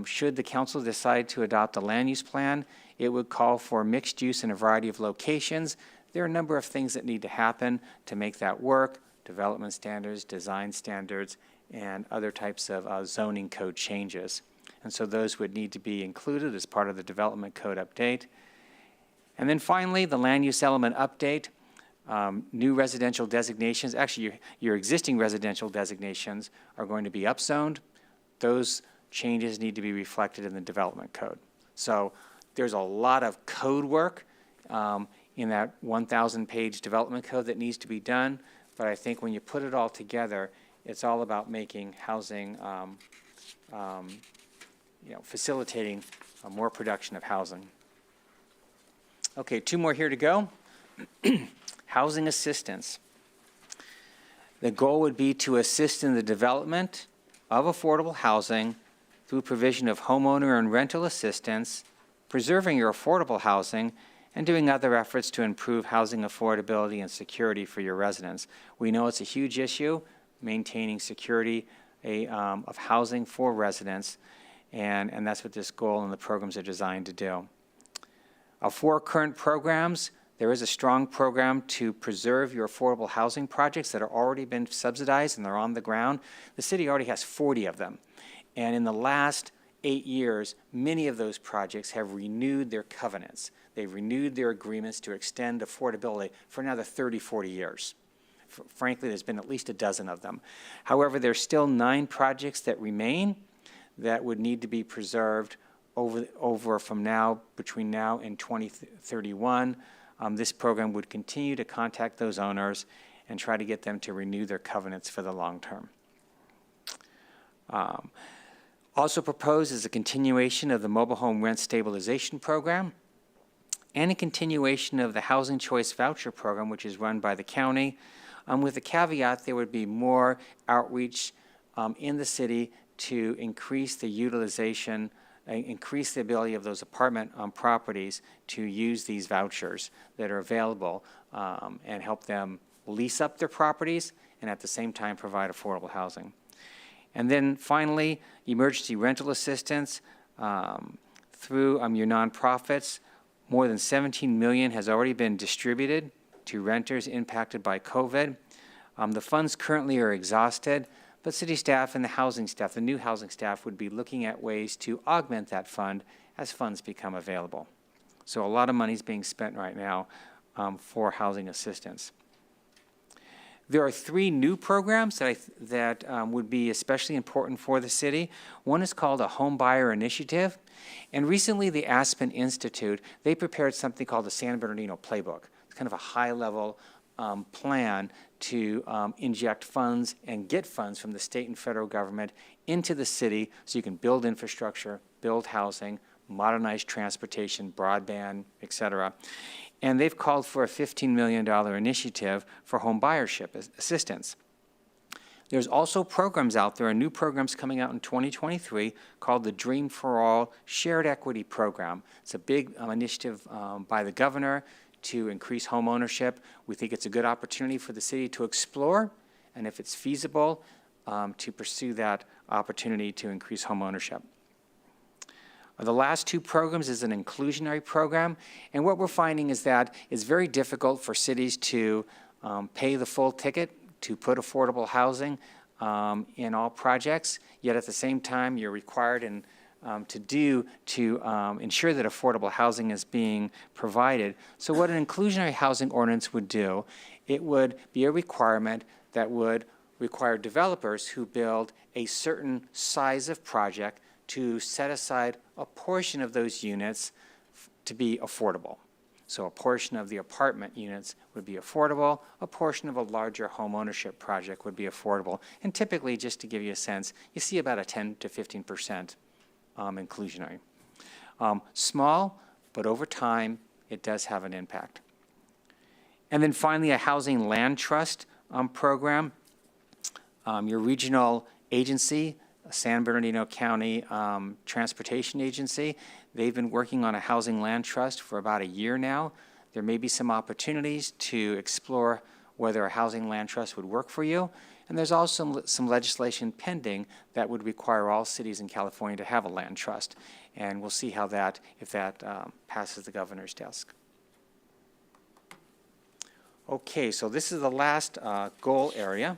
Should the council decide to adopt a land use plan, it would call for mixed use in a variety of locations. There are a number of things that need to happen to make that work: development standards, design standards, and other types of zoning code changes. And so those would need to be included as part of the development code update. And then finally, the land use element update. New residential designations, actually your existing residential designations are going to be upzoned. Those changes need to be reflected in the development code. So there's a lot of code work in that 1,000-page development code that needs to be done, but I think when you put it all together, it's all about making housing, facilitating more production of housing. Okay, 2 more here to go. Housing assistance. The goal would be to assist in the development of affordable housing through provision of homeowner and rental assistance, preserving your affordable housing, and doing other efforts to improve housing affordability and security for your residents. We know it's a huge issue, maintaining security of housing for residents, and that's what this goal and the programs are designed to do. Of 4 current programs, there is a strong program to preserve your affordable housing projects that are already been subsidized and they're on the ground. The city already has 40 of them. And in the last 8 years, many of those projects have renewed their covenants. They've renewed their agreements to extend affordability for another 30, 40 years. Frankly, there's been at least a dozen of them. However, there's still 9 projects that remain that would need to be preserved over from now, between now and 2031. This program would continue to contact those owners and try to get them to renew their covenants for the long term. Also proposed is a continuation of the mobile home rent stabilization program and a continuation of the housing choice voucher program, which is run by the county, with the caveat there would be more outreach in the city to increase the utilization, increase the ability of those apartment properties to use these vouchers that are available and help them lease up their properties and at the same time provide affordable housing. And then finally, emergency rental assistance through your nonprofits. More than $17 million has already been distributed to renters impacted by COVID. The funds currently are exhausted, but city staff and the housing staff, the new housing staff, would be looking at ways to augment that fund as funds become available. So a lot of money is being spent right now for housing assistance. There are 3 new programs that would be especially important for the city. One is called a Home Buyer Initiative. And recently the Aspen Institute, they prepared something called the San Bernardino Playbook. It's kind of a high-level plan to inject funds and get funds from the state and federal government into the city so you can build infrastructure, build housing, modernize transportation, broadband, et cetera. And they've called for a $15 million initiative for home buyership assistance. There's also programs out there, new programs coming out in 2023 called the Dream for All Shared Equity Program. It's a big initiative by the governor to increase home ownership. We think it's a good opportunity for the city to explore, and if it's feasible, to pursue that opportunity to increase home ownership. The last 2 programs is an inclusionary program, and what we're finding is that it's very difficult for cities to pay the full ticket to put affordable housing in all projects, yet at the same time you're required to ensure that affordable housing is being provided. So what an inclusionary housing ordinance would do, it would be a requirement that would require developers who build a certain size of project to set aside a portion of those units to be affordable. So a portion of the apartment units would be affordable, a portion of a larger home ownership project would be affordable. And typically, just to give you a sense, you see about a 10 to 15% inclusionary. Small, but over time, it does have an impact. And then finally, a housing land trust program. Your regional agency, San Bernardino County Transportation Agency, they've been working on a housing land trust for about a year now. There may be some opportunities to explore whether a housing land trust would work for you. And there's also some legislation pending that would require all cities in California to have a land trust. And we'll see how if that passes the governor's desk. Okay, so this is the last goal area.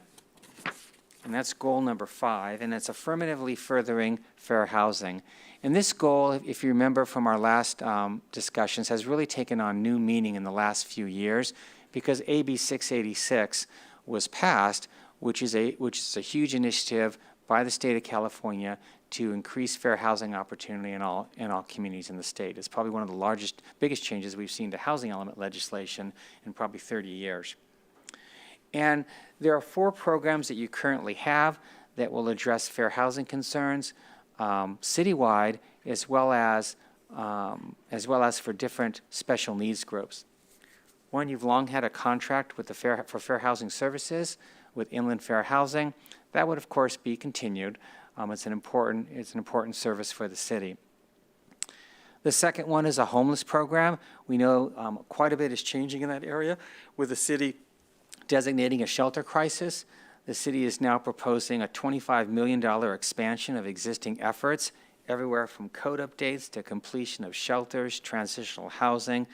And that's goal number 5, and it's affirmatively furthering fair housing. And this goal, if you remember from our last discussions, has really taken on new meaning in the last few years because AB 686 was passed, which is a huge initiative by the state of California to increase fair housing opportunity in all communities in the state. It's probably one of the biggest changes we've seen to housing element legislation in probably 30 years. And there are 4 programs that you currently have that will address fair housing concerns citywide, as well as for different special needs groups. One, you've long had a contract with for Fair Housing Services with Inland Fair Housing. That would, of course, be continued. It's an important service for the city. The second one is a homeless program. We know quite a bit is changing in that area with the city designating a shelter crisis. The city is now proposing a $25 million expansion of existing efforts, everywhere from code updates to completion of shelters, transitional housing,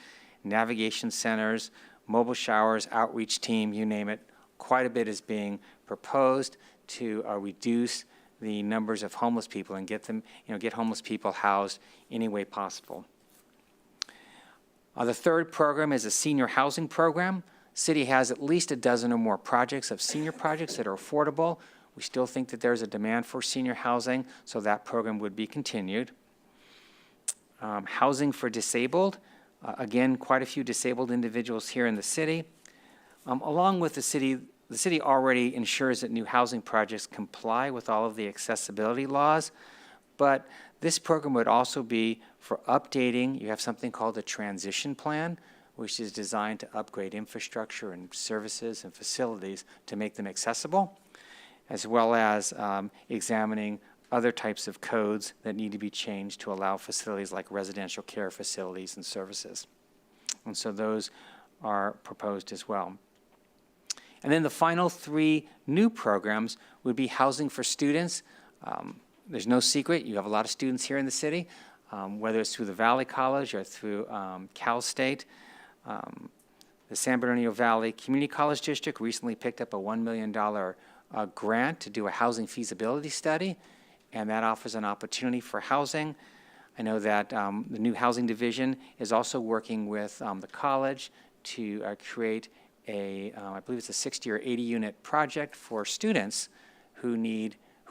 navigation centers, mobile showers, outreach team, you name it. Quite a bit is being proposed to reduce the numbers of homeless people and get homeless people housed any way possible. The third program is a senior housing program. City has at least a dozen or more projects of senior projects that are affordable. We still think that there's a demand for senior housing, so that program would be continued. Housing for disabled, again, quite a few disabled individuals here in the city. Along with the city already ensures that new housing projects comply with all of the accessibility laws, but this program would also be for updating. You have something called a transition plan, which is designed to upgrade infrastructure and services and facilities to make them accessible, as well as examining other types of codes that need to be changed to allow facilities like residential care facilities and services. And so those are proposed as well. And then the final three new programs would be housing for students. There's no secret, you have a lot of students here in the city, whether it's through the Valley College or through Cal State. The San Bernardino Valley Community College District recently picked up a $1 million grant to do a housing feasibility study, and that offers an opportunity for housing. I know that the new housing division is also working with the college to create I believe it's a 60 or 80 unit project for students who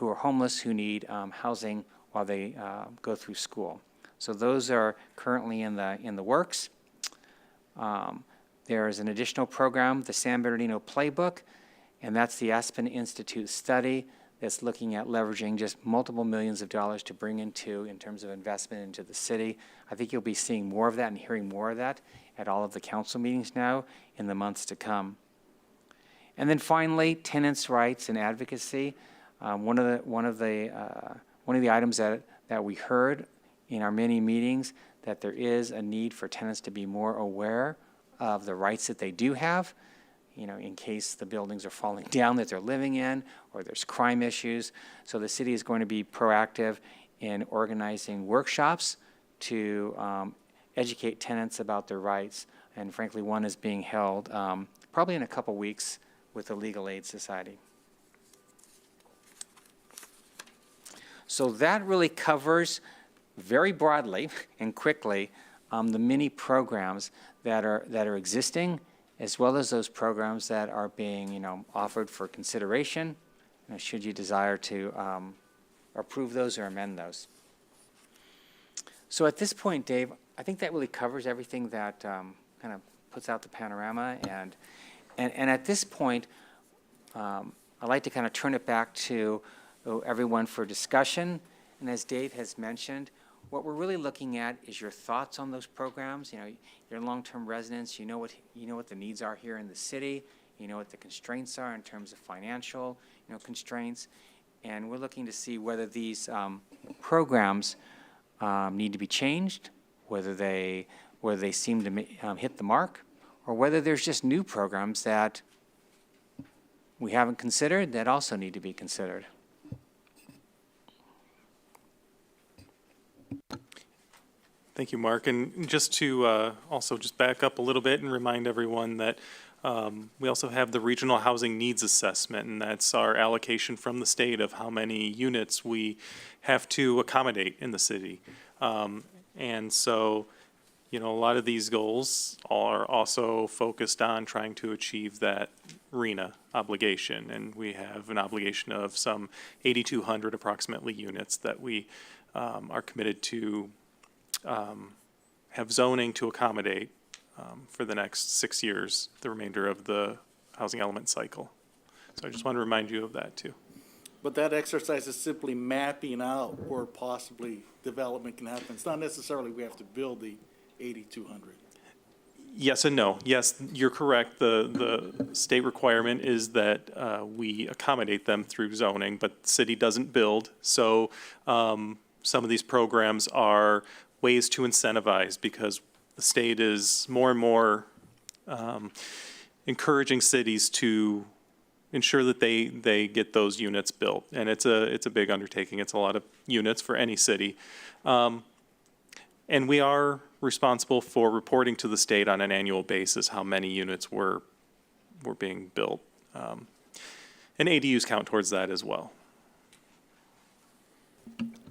are homeless, who need housing while they go through school. So those are currently in the works. There is an additional program, the San Bernardino Playbook, and that's the Aspen Institute study that's looking at leveraging just multiple millions of dollars to bring in terms of investment into the city. I think you'll be seeing more of that and hearing more of that at all of the council meetings now in the months to come. And then finally, tenants' rights and advocacy. One of the items that we heard in our many meetings, that there is a need for tenants to be more aware of the rights that they do have, in case the buildings are falling down that they're living in, or there's crime issues. So the city is going to be proactive in organizing workshops to educate tenants about their rights. And frankly, one is being held probably in a couple weeks with the Legal Aid Society. So that really covers very broadly and quickly the many programs that are existing, as well as those programs that are being offered for consideration, should you desire to approve those or amend those. So at this point, Dave, I think that really covers everything that kind of puts out the panorama. And at this point, I'd like to kind of turn it back to everyone for discussion. And as Dave has mentioned, what we're really looking at is your thoughts on those programs. You're long-term residents. You know what the needs are here in the city. You know what the constraints are in terms of financial, constraints. And we're looking to see whether these programs need to be changed, whether they seem to hit the mark, or whether there's just new programs that we haven't considered that also need to be considered. Thank you, Mark. And just to also just back up a little bit and remind everyone that we also have the Regional Housing Needs Assessment, and that's our allocation from the state of how many units we have to accommodate in the city. And so, a lot of these goals are also focused on trying to achieve that RHNA obligation. And we have an obligation of some 8,200 approximately units that we are committed to have zoning to accommodate for the next 6 years, the remainder of the housing element cycle. So I just want to remind you of that too. But that exercise is simply mapping out where possibly development can happen. It's not necessarily we have to build the 8,200. Yes and no. Yes, you're correct. The state requirement is that we accommodate them through zoning, but the city doesn't build. So some of these programs are ways to incentivize because the state is more and more encouraging cities to ensure that they get those units built. And it's a big undertaking. It's a lot of units for any city. And we are responsible for reporting to the state on an annual basis how many units were being built. And ADUs count towards that as well.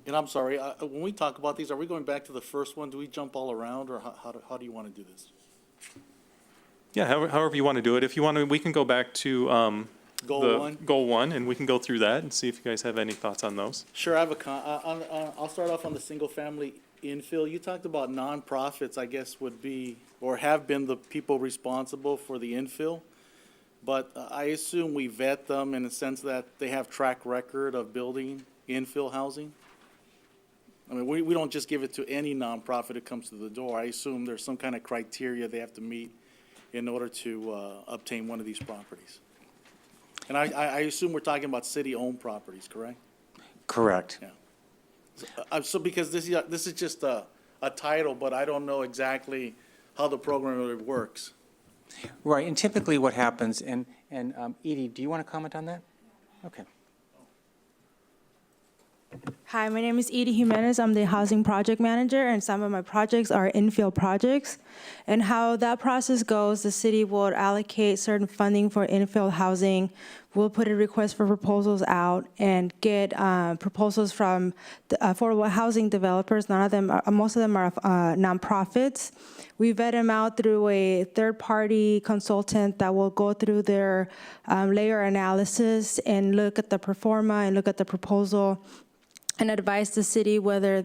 And I'm sorry, when we talk about these, are we going back to the first one? Do we jump all around, or how do you want to do this? Yeah, however you want to do it. If you want to, we can go back to Goal 1, and we can go through that and see if you guys have any thoughts on those. Sure, I have I'll start off on the single-family infill. You talked about nonprofits, I guess, would be, or have been the people responsible for the infill. But I assume we vet them in the sense that they have track record of building infill housing? I mean, we don't just give it to any nonprofit that comes to the door. I assume there's some kind of criteria they have to meet in order to obtain one of these properties. And I assume we're talking about city-owned properties, correct? Correct. Yeah. So because this is just a title, but I don't know exactly how the program really works. Right, and typically what happens, and Edie, do you want to comment on that? Okay. Hi, my name is Edie Jimenez. I'm the housing project manager, and some of my projects are infill projects. And how that process goes, the city will allocate certain funding for infill housing. We'll put a request for proposals out and get proposals from the affordable housing developers. Most of them are nonprofits. We vet them out through a third-party consultant that will go through their layer analysis and look at the pro forma and look at the proposal and advise the city whether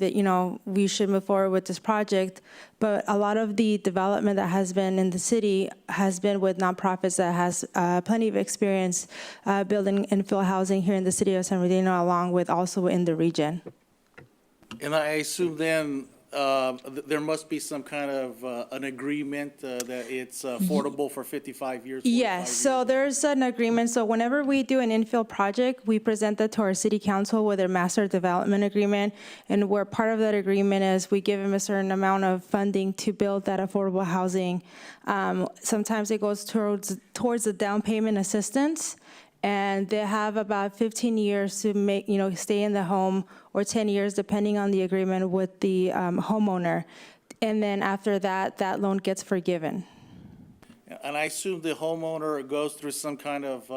we should move forward with this project. But a lot of the development that has been in the city has been with nonprofits that has plenty of experience building infill housing here in the city of San Bernardino, along with also in the region. And I assume then there must be some kind of an agreement that it's affordable for 55 years? Yes, so there's an agreement. So whenever we do an infill project, we present that to our city council with a master development agreement. And where part of that agreement is we give them a certain amount of funding to build that affordable housing. Sometimes it goes towards the down payment assistance. And they have about 15 years to stay in the home, or 10 years, depending on the agreement with the homeowner. And then after that, that loan gets forgiven. And I assume the homeowner goes through some kind of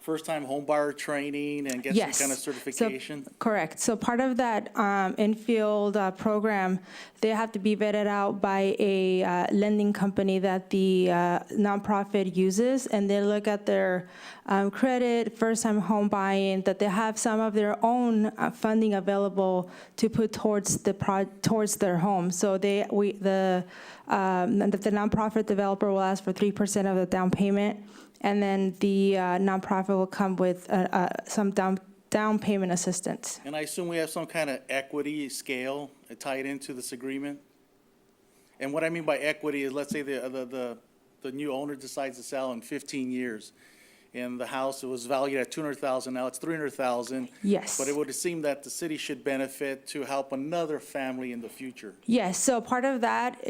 first-time homebuyer training and gets some kind of certification? So, correct. So part of that infield program, they have to be vetted out by a lending company that the nonprofit uses, and they look at their credit, first-time home buying, that they have some of their own funding available to put towards their home. So the nonprofit developer will ask for 3% of the down payment, and then the nonprofit will come with some down payment assistance. And I assume we have some kind of equity scale tied into this agreement? And what I mean by equity is, let's say the new owner decides to sell in 15 years. And the house, it was valued at $200,000, now it's $300,000. Yes. But it would seem that the city should benefit to help another family in the future. Yes, so part of that,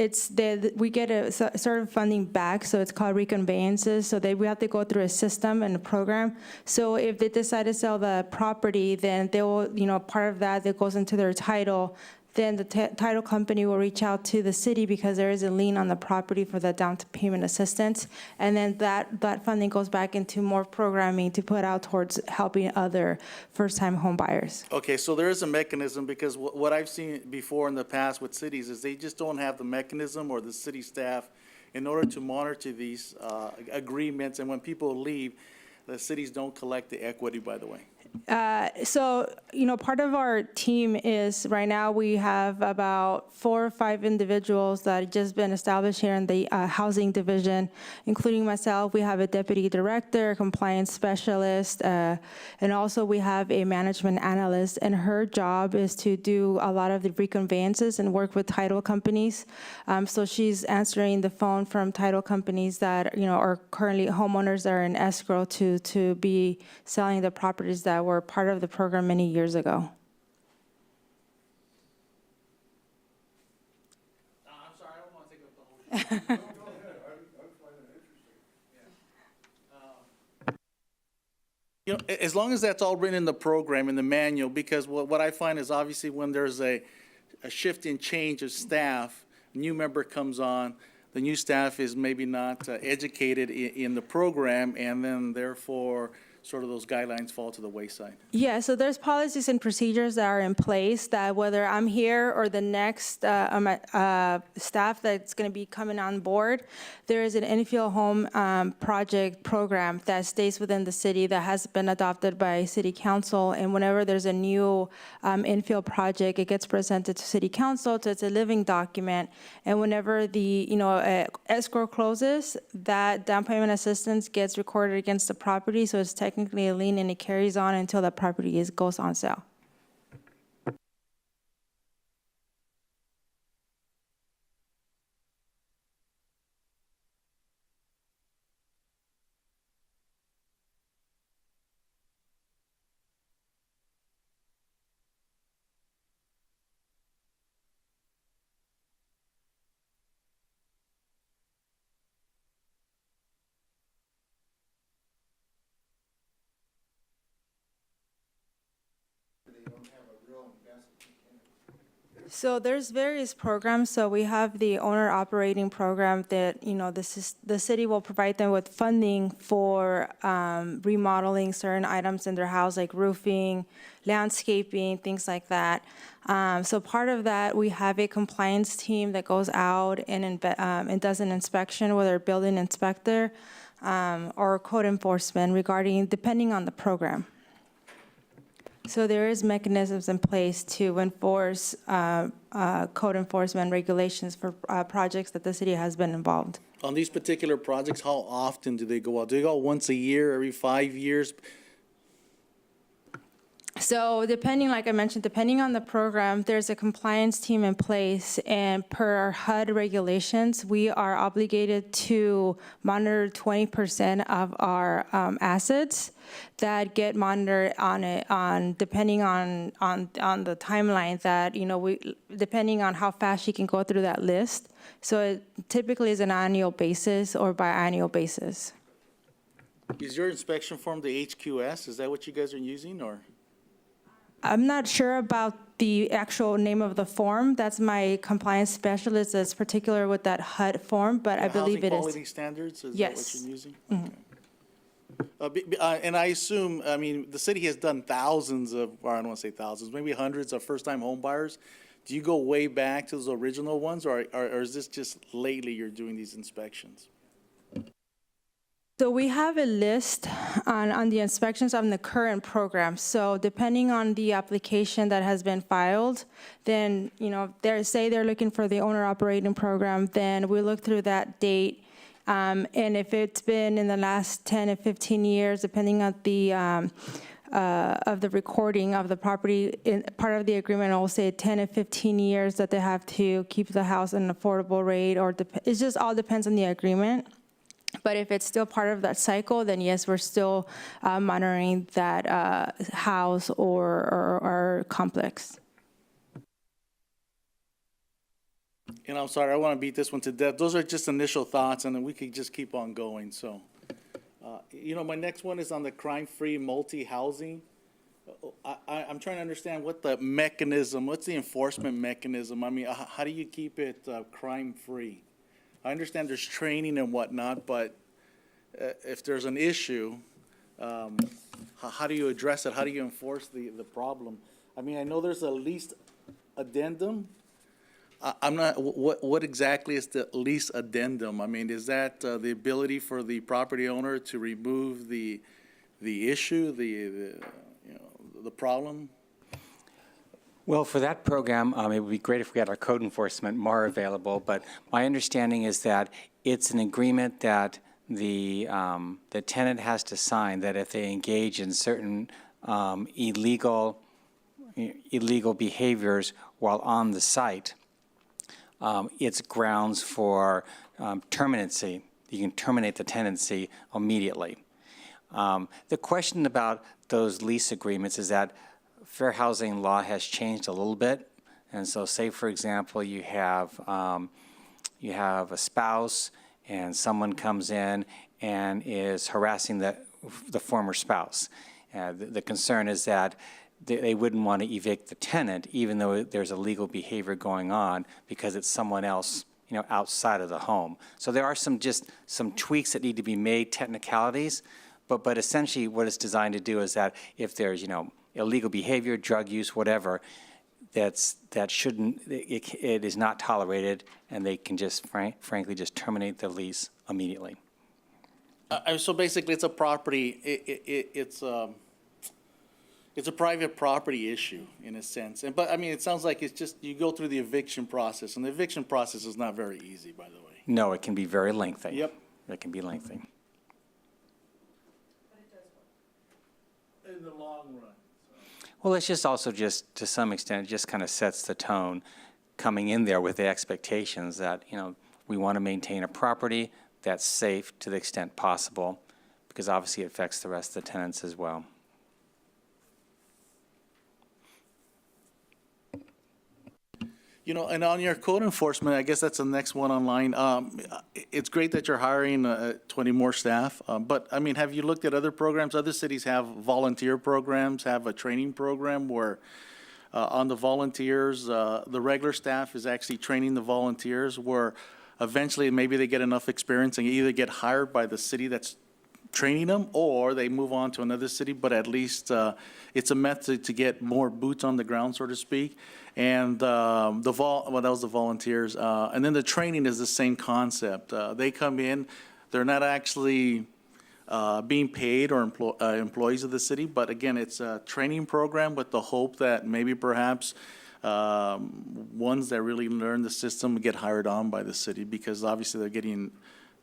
we get a certain funding back, so it's called reconveyances. So we have to go through a system and a program. So if they decide to sell the property, then they will, part of that goes into their title. Then the title company will reach out to the city because there is a lien on the property for the down payment assistance. And then that funding goes back into more programming to put out towards helping other first-time home buyers. Okay, so there is a mechanism, because what I've seen before in the past with cities is they just don't have the mechanism or the city staff in order to monitor these agreements. And when people leave, the cities don't collect the equity, by the way. So, part of our team is, right now, we have about 4 or 5 individuals that have just been established here in the housing division, including myself. We have a deputy director, a compliance specialist, and also we have a management analyst, and her job is to do a lot of the reconveyances and work with title companies. So she's answering the phone from title companies that, are currently homeowners that are in escrow to be selling the properties that were part of the program many years ago. I'm sorry, I don't want to take up the whole. As long as that's all written in the program, in the manual, because what I find is obviously when there's a shift in change of staff, a new member comes on, the new staff is maybe not educated in the program, and then therefore sort of those guidelines fall to the wayside. Yeah, so there's policies and procedures that are in place that whether I'm here or the next staff that's going to be coming on board, there is an infill home project program that stays within the city that has been adopted by city council. And whenever there's a new infill project, it gets presented to city council. So it's a living document. And whenever the escrow closes, that down payment assistance gets recorded against the property. So it's technically a lien, and it carries on until the property goes on sale. So there's various programs. So we have the owner operating program that, the city will provide them with funding for remodeling certain items in their house, like roofing, landscaping, things like that. So part of that, we have a compliance team that goes out and does an inspection with our building inspector or code enforcement depending on the program. So there is mechanisms in place to enforce code enforcement regulations for projects that the city has been involved. On these particular projects, how often do they go out? Do they go out once a year, every 5 years? So like I mentioned, depending on the program, there's a compliance team in place, and per our HUD regulations, we are obligated to monitor 20% of our assets that get monitored depending on the timeline that, depending on how fast you can go through that list. So it typically is an annual basis or biannual basis. Is your inspection form the HQS? Is that what you guys are using, or? I'm not sure about the actual name of the form. That's my compliance specialist that's particular with that HUD form, but I believe it is. Housing quality standards, is Yes. that what you're using? Mm-hmm. Okay. And I assume, the city has done thousands of, or I don't want to say thousands, maybe hundreds of first-time home buyers. Do you go way back to those original ones, or is this just lately you're doing these inspections? So we have a list on the inspections on the current program. So depending on the application that has been filed, then, they're looking for the owner operating program, then we look through that date. And if it's been in the last 10 or 15 years, depending on the of the recording of the property, part of the agreement will say 10 or 15 years that they have to keep the house at an affordable rate, or it just all depends on the agreement. But if it's still part of that cycle, then yes, we're still monitoring that house or complex. And I'm sorry, I want to beat this one to death. Those are just initial thoughts, and then we could just keep on going. So, my next one is on the crime-free multi-housing. I'm trying to understand what the mechanism, what's the enforcement mechanism? How do you keep it crime-free? I understand there's training and whatnot, but if there's an issue, how do you address it? How do you enforce the problem? I know there's a lease addendum. I'm not, what exactly is the lease addendum? Is that the ability for the property owner to remove the issue, the problem? Well, for that program, it would be great if we had our code enforcement more available, but my understanding is that it's an agreement that the tenant has to sign, that if they engage in certain illegal behaviors while on the site, it's grounds for terminacy. You can terminate the tenancy immediately. The question about those lease agreements is that fair housing law has changed a little bit. And so say, for example, you have a spouse and someone comes in and is harassing the former spouse. The concern is that they wouldn't want to evict the tenant, even though there's illegal behavior going on, because it's someone else, outside of the home. So there are some tweaks that need to be made, technicalities, but essentially what it's designed to do is that if there's, illegal behavior, drug use, whatever, it is not tolerated, and they can just frankly just terminate the lease immediately. So basically, it's a property, it's a private property issue in a sense. But I mean, it sounds like it's just, you go through the eviction process, and the eviction process is not very easy, by the way. No, it can be very lengthy. Yep. It can be lengthy. In the long run. Well, it's just also just, to some extent, it just kind of sets the tone coming in there with the expectations that, we want to maintain a property that's safe to the extent possible, because obviously it affects the rest of the tenants as well. And on your code enforcement, I guess that's the next one online. It's great that you're hiring 20 more staff, but I mean, have you looked at other programs? Other cities have volunteer programs, have a training program where on the volunteers, the regular staff is actually training the volunteers, where eventually maybe they get enough experience and either get hired by the city that's training them, or they move on to another city, but at least it's a method to get more boots on the ground, so to speak. And that was the volunteers. And then the training is the same concept. They come in, they're not actually being paid or employees of the city, but again, it's a training program with the hope that maybe perhaps ones that really learn the system get hired on by the city, because obviously they're getting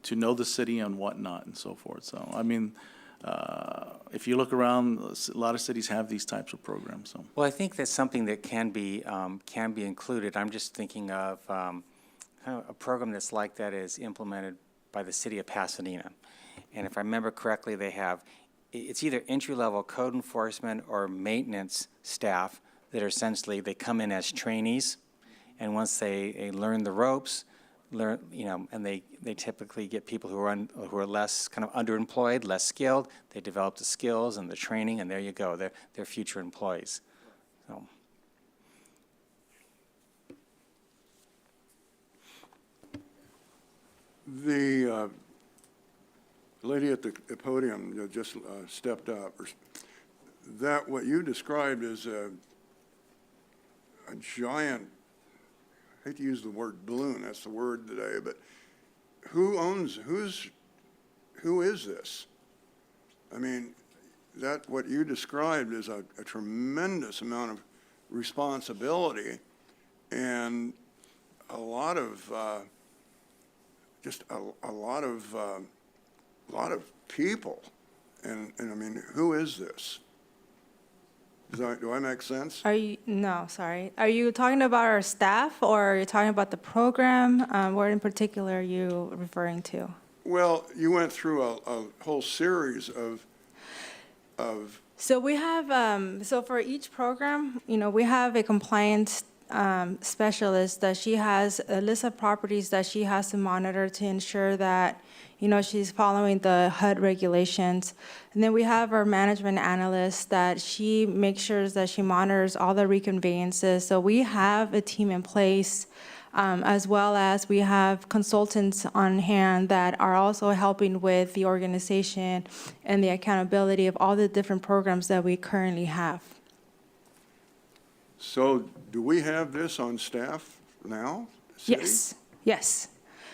to know the city and whatnot and so forth. So, I mean, if you look around, a lot of cities have these types of programs. So. Well, I think that's something that can be included. I'm just thinking of kind of a program that's like that is implemented by the city of Pasadena. And if I remember correctly, it's either entry-level code enforcement or maintenance staff that are essentially, they come in as trainees, and once they learn the ropes, and they typically get people who are less kind of underemployed, less skilled. They develop the skills and the training, and there you go. They're future employees. So. The lady at the podium just stepped up. That what you described is a giant, I hate to use the word balloon, that's the word today, but who is this? I mean, what you described is a tremendous amount of responsibility and a lot of, a lot of people. And I mean, who is this? Do I make sense? No, sorry. Are you talking about our staff, or are you talking about the program? What in particular are you referring to? Well, you went through a whole series of. So we have, so for each program, we have a compliance specialist that she has a list of properties that she has to monitor to ensure that, she's following the HUD regulations. And then we have our management analyst that she makes sure that she monitors all the reconveyances. So we have a team in place, as well as we have consultants on hand that are also helping with the organization and the accountability of all the different programs that we currently have. So do we have this on staff now? City? Yes.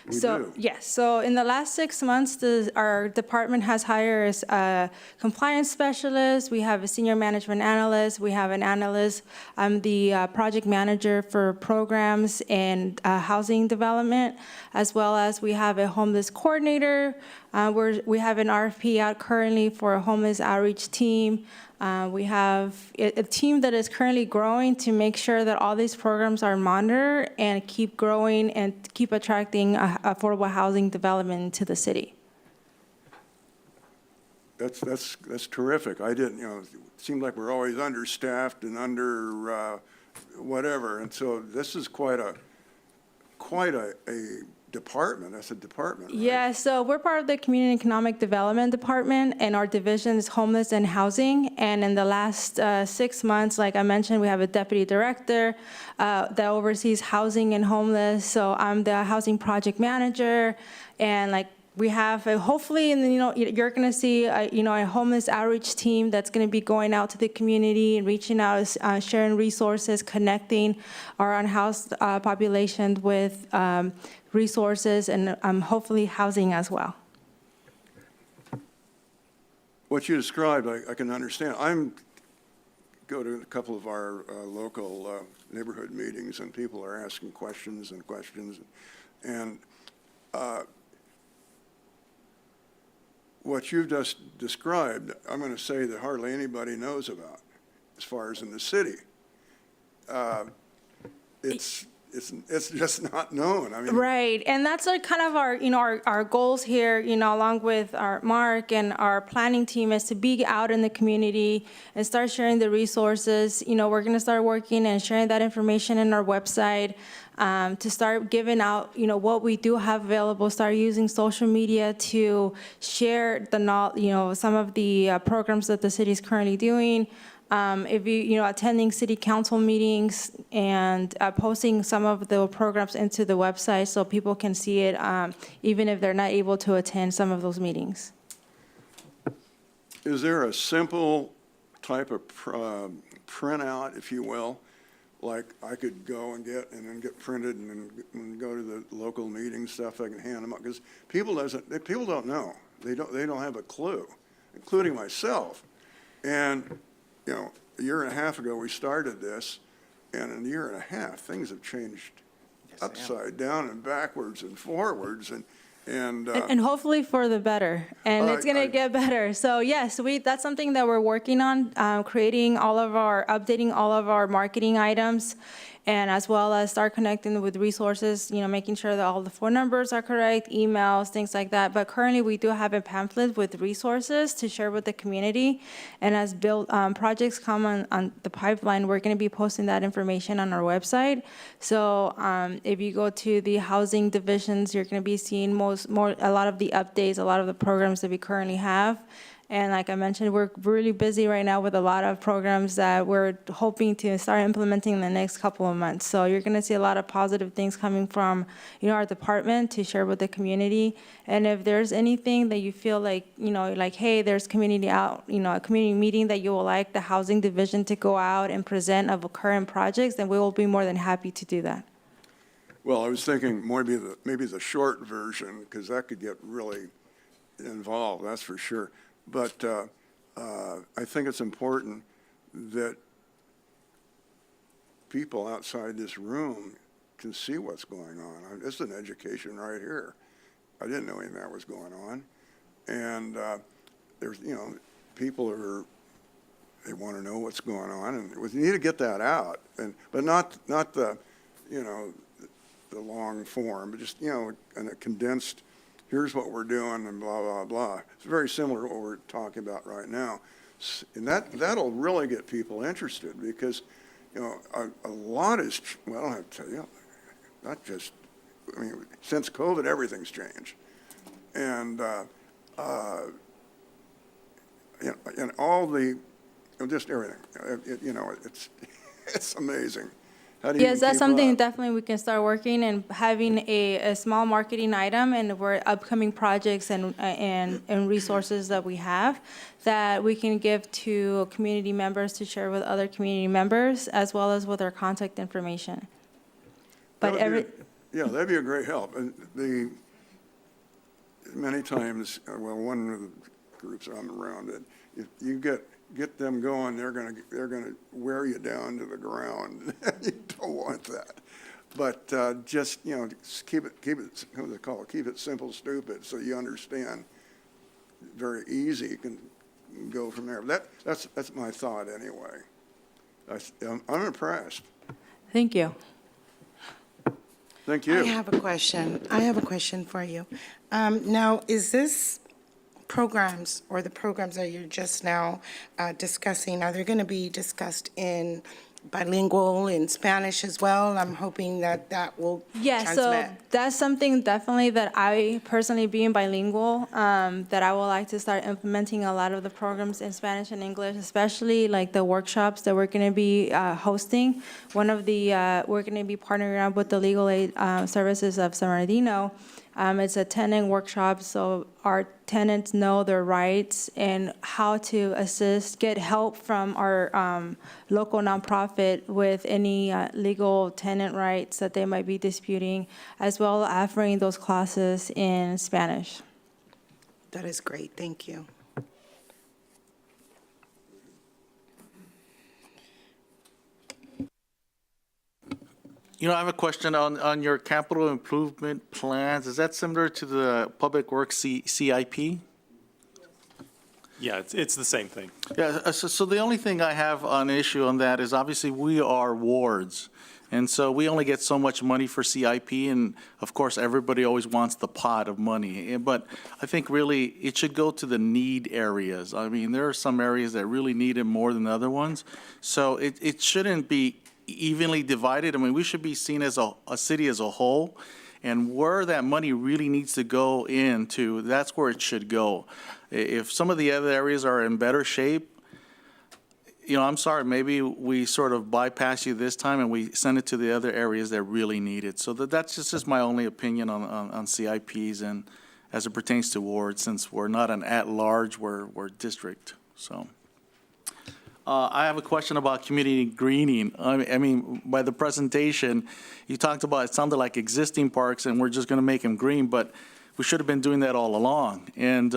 We So, do. yes, so in the last 6 months, our department has hired a compliance specialist, we have a senior management analyst, we have an analyst. I'm the project manager for programs and housing development, as well as we have a homeless coordinator. We have an RFP out currently for a homeless outreach team. We have a team that is currently growing to make sure that all these programs are monitored and keep growing and keep attracting affordable housing development to the city. That's terrific. I didn't, it seemed like we're always understaffed and under whatever, and so this is quite a department. That's a department, right? Yeah, so we're part of the Community Economic Development Department, and our division is homeless and housing. And in the last 6 months, like I mentioned, we have a deputy director that oversees housing and homeless. So I'm the housing project manager, and like we have hopefully, and you're going to see a homeless outreach team that's going to be going out to the community and reaching out, sharing resources, connecting our unhoused population with resources and hopefully housing as well. What you described, I can understand. Go to a couple of our local neighborhood meetings, and people are asking questions and questions, and what you've just described, I'm going to say that hardly anybody knows about, as far as in the city. It's just not known. I mean, Right, and that's kind of our goals here, along with our Mark and our planning team, is to be out in the community and start sharing the resources. We're going to start working and sharing that information in our website, to start giving out, what we do have available, start using social media to share some of the programs that the city is currently doing. If attending city council meetings and posting some of the programs into the website so people can see it, even if they're not able to attend some of those meetings. is there a simple type of printout, if you will, like I could go and then get printed and then go to the local meeting stuff, I can hand them out? Because people don't know. They don't have a clue, including myself. And a year and a half ago, we started this, and in a year and a half, things have changed upside down and backwards and forwards, and hopefully for the better, and it's going to get better. So yes, that's something that we're working on, updating all of our marketing items, and as well as start connecting with resources, making sure that all the phone numbers are correct, emails, things like that. But currently, we do have a pamphlet with resources to share with the community. And as projects come on the pipeline, we're going to be posting that information on our website. So if you go to the housing divisions, you're going to be seeing a lot of the updates, a lot of the programs that we currently have. And like I mentioned, we're really busy right now with a lot of programs that we're hoping to start implementing in the next couple of months. So you're going to see a lot of positive things coming from, our department to share with the community. And if there's anything that you feel like, hey, there's a community meeting that you would like the housing division to go out and present of current projects, then we will be more than happy to do that. well, I was thinking maybe the short version, because that could get really involved, that's for sure. But I think it's important that people outside this room can see what's going on. This is an education right here. I didn't know any of that was going on. And there's, people they want to know what's going on, and we need to get that out. But not the, the long form, but just, in a condensed, here's what we're doing and blah, blah, blah. It's very similar to what we're talking about right now. And that'll really get people interested because, a lot is, well, I don't have to tell you, not just, since COVID, everything's changed. And, and all the, just everything, it's amazing. How do you Yes, that's keep something up? definitely we can start working and having a small marketing item and we're upcoming projects and resources that we have that we can give to community members to share with other community members as well as with our contact information. But Yeah, that'd be a great help. And many times, well, one of the groups I'm around, that if you get them going, they're gonna wear you down to the ground. You don't want that. But just, just keep it, what do they call it? Keep it simple, stupid, so you understand. Very easy. You can go from there. That's my thought anyway. I'm impressed. Thank you. Thank you. I have a question for you. Now, is this programs or the programs that you're just now discussing, are they going to be discussed in bilingual, in Spanish as well? I'm hoping that will Yeah, so transmit. that's something definitely that I personally, being bilingual, that I would like to start implementing a lot of the programs in Spanish and English, especially like the workshops that we're going to be hosting. One of the, we're going to be partnering up with the Legal Aid Services of San Bernardino. It's a tenant workshop, so our tenants know their rights and how to assist, get help from our local nonprofit with any legal tenant rights that they might be disputing, as well as offering those classes in Spanish. That is great, thank you. I have a question on your capital improvement plans. Is that similar to the Public Works CIP? Yeah, it's the same thing. Yeah, so the only thing I have an issue on that is obviously we are wards. And so we only get so much money for CIP, and of course, everybody always wants the pot of money. But I think really it should go to the need areas. I mean, there are some areas that really need it more than other ones. So it shouldn't be evenly divided. I mean, we should be seen as a city as a whole, and where that money really needs to go into, that's where it should go. If some of the other areas are in better shape, I'm sorry, maybe we sort of bypass you this time and we send it to the other areas that really need it. So that's just my only opinion on CIPs and as it pertains to wards, since we're not an at-large, we're district, so. I have a question about community greening. I mean, by the presentation, you talked about, it sounded like existing parks and we're just gonna make them green, but we should have been doing that all along. And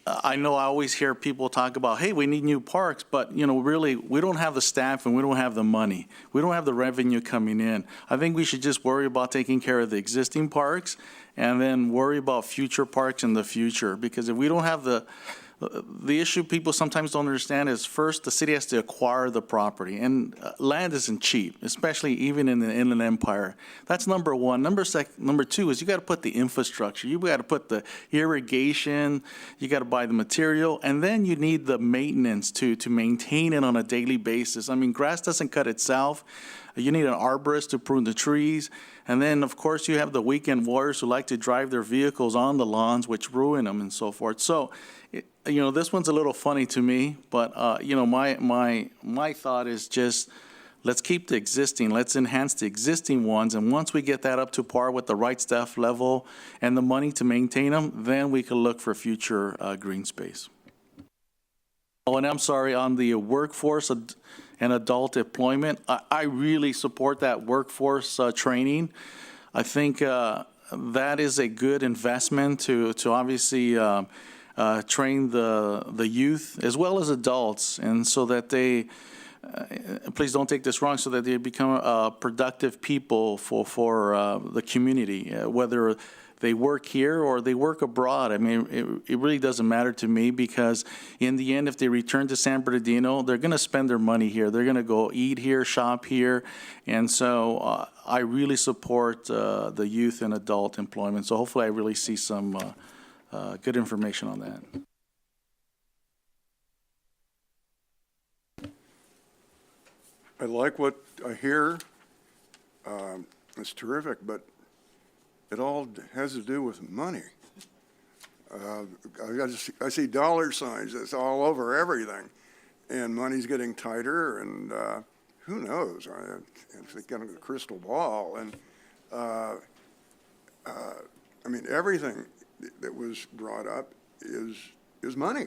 I know I always hear people talk about, hey, we need new parks, but really, we don't have the staff and we don't have the money. We don't have the revenue coming in. I think we should just worry about taking care of the existing parks and then worry about future parks in the future. Because if we don't have the issue people sometimes don't understand is, first, the city has to acquire the property, and land isn't cheap, especially even in the Inland Empire. That's number one. Number two is you got to put the infrastructure. You got to put the irrigation. You got to buy the material, and then you need the maintenance to maintain it on a daily basis. I mean, grass doesn't cut itself. You need an arborist to prune the trees. And then, of course, you have the weekend warriors who like to drive their vehicles on the lawns, which ruin them and so forth. So, this one's a little funny to me, but, my thought is just, let's keep the existing, let's enhance the existing ones. And once we get that up to par with the right staff level and the money to maintain them, then we can look for future green space. Oh, and I'm sorry, on the workforce and adult employment, I really support that workforce training. I think that is a good investment to obviously train the youth as well as adults, and so that they, please don't take this wrong, so that they become productive people for the community, whether they work here or they work abroad. I mean, it really doesn't matter to me, because in the end, if they return to San Bernardino, they're going to spend their money here. They're going to go eat here, shop here. And so I really support the youth and adult employment. So hopefully I really see some good information on that. I like what I hear. It's terrific, but it all has to do with money. I see dollar signs. It's all over everything, and money's getting tighter. And who knows? It's kind of a crystal ball. And I mean, everything that was brought up is money.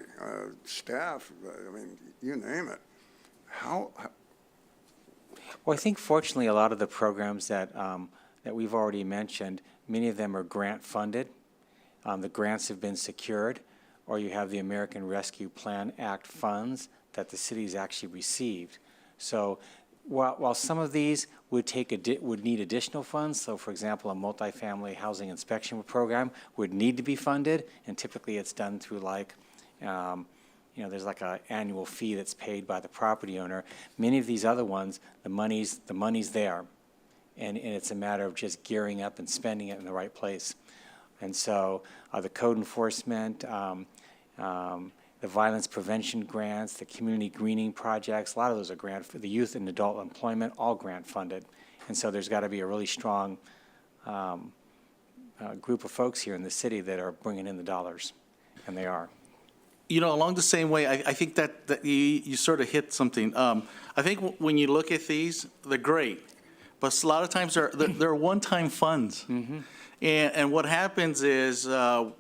Staff. I mean, you name it. How Well, I think fortunately, a lot of the programs that that we've already mentioned, many of them are grant-funded. The grants have been secured, or you have the American Rescue Plan Act funds that the city's actually received. So while some of these would need additional funds, so for example, a multifamily housing inspection program would need to be funded, and typically it's done through like, there's like an annual fee that's paid by the property owner. Many of these other ones, the money's there, and it's a matter of just gearing up and spending it in the right place. And so the code enforcement, the violence prevention grants, the community greening projects, a lot of those are grant, for the youth and adult employment, all grant funded. And so there's got to be a really strong group of folks here in the city that are bringing in the dollars, and they are. You know, along the same way, I think that you sort of hit something. I think when you look at these, they're great, but a lot of times they're one-time funds. And what happens is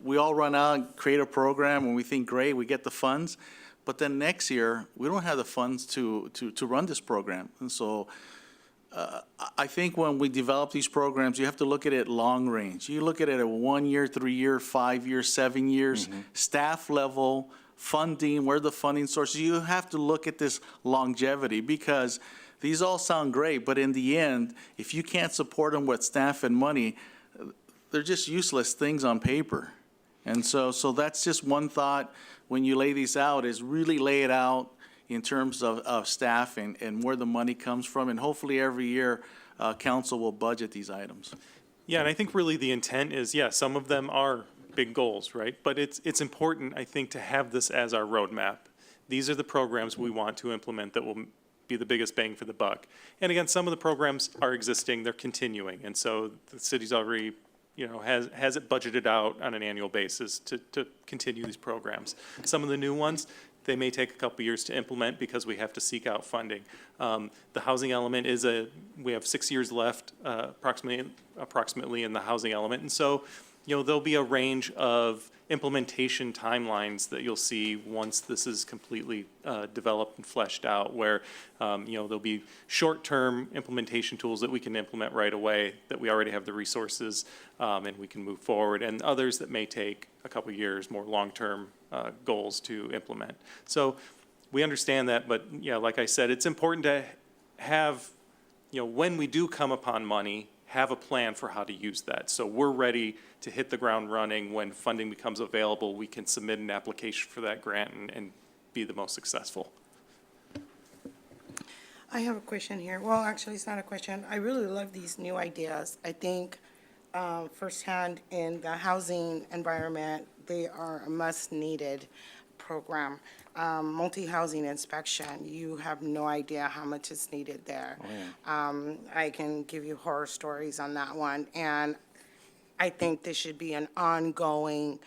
we all run out and create a program and we think, great, we get the funds. But then next year, we don't have the funds to run this program. And so I think when we develop these programs, you have to look at it long range. You look at it at 1 year, 3 year, 5 years, 7 years, staff level, funding, where the funding sources. You have to look at this longevity because these all sound great, but in the end, if you can't support them with staff and money, they're just useless things on paper. And so that's just one thought when you lay these out, is really lay it out in terms of staff and where the money comes from. And hopefully every year, council will budget these items. Yeah, and I think really the intent is, yeah, some of them are big goals, right? But it's important, I think, to have this as our roadmap. These are the programs we want to implement that will be the biggest bang for the buck. And again, some of the programs are existing, they're continuing. And so the city's already, has it budgeted out on an annual basis to continue these programs. Some of the new ones, they may take a couple years to implement because we have to seek out funding. The housing element we have 6 years left approximately in the housing element. And so, there'll be a range of implementation timelines that you'll see once this is completely developed and fleshed out, where there'll be short-term implementation tools that we can implement right away, that we already have the resources, and we can move forward, and others that may take a couple years, more long-term goals to implement. So we understand that, but yeah, like I said, it's important to have, when we do come upon money, have a plan for how to use that. So we're ready to hit the ground running. When funding becomes available, we can submit an application for that grant and be the most successful. I have a question here. Well, actually, it's not a question. I really love these new ideas. I think firsthand in the housing environment, they are a must-needed program. Multi-housing inspection, you have no idea how much is needed there. Oh, yeah. I can give you horror stories on that one. And I think this should be an ongoing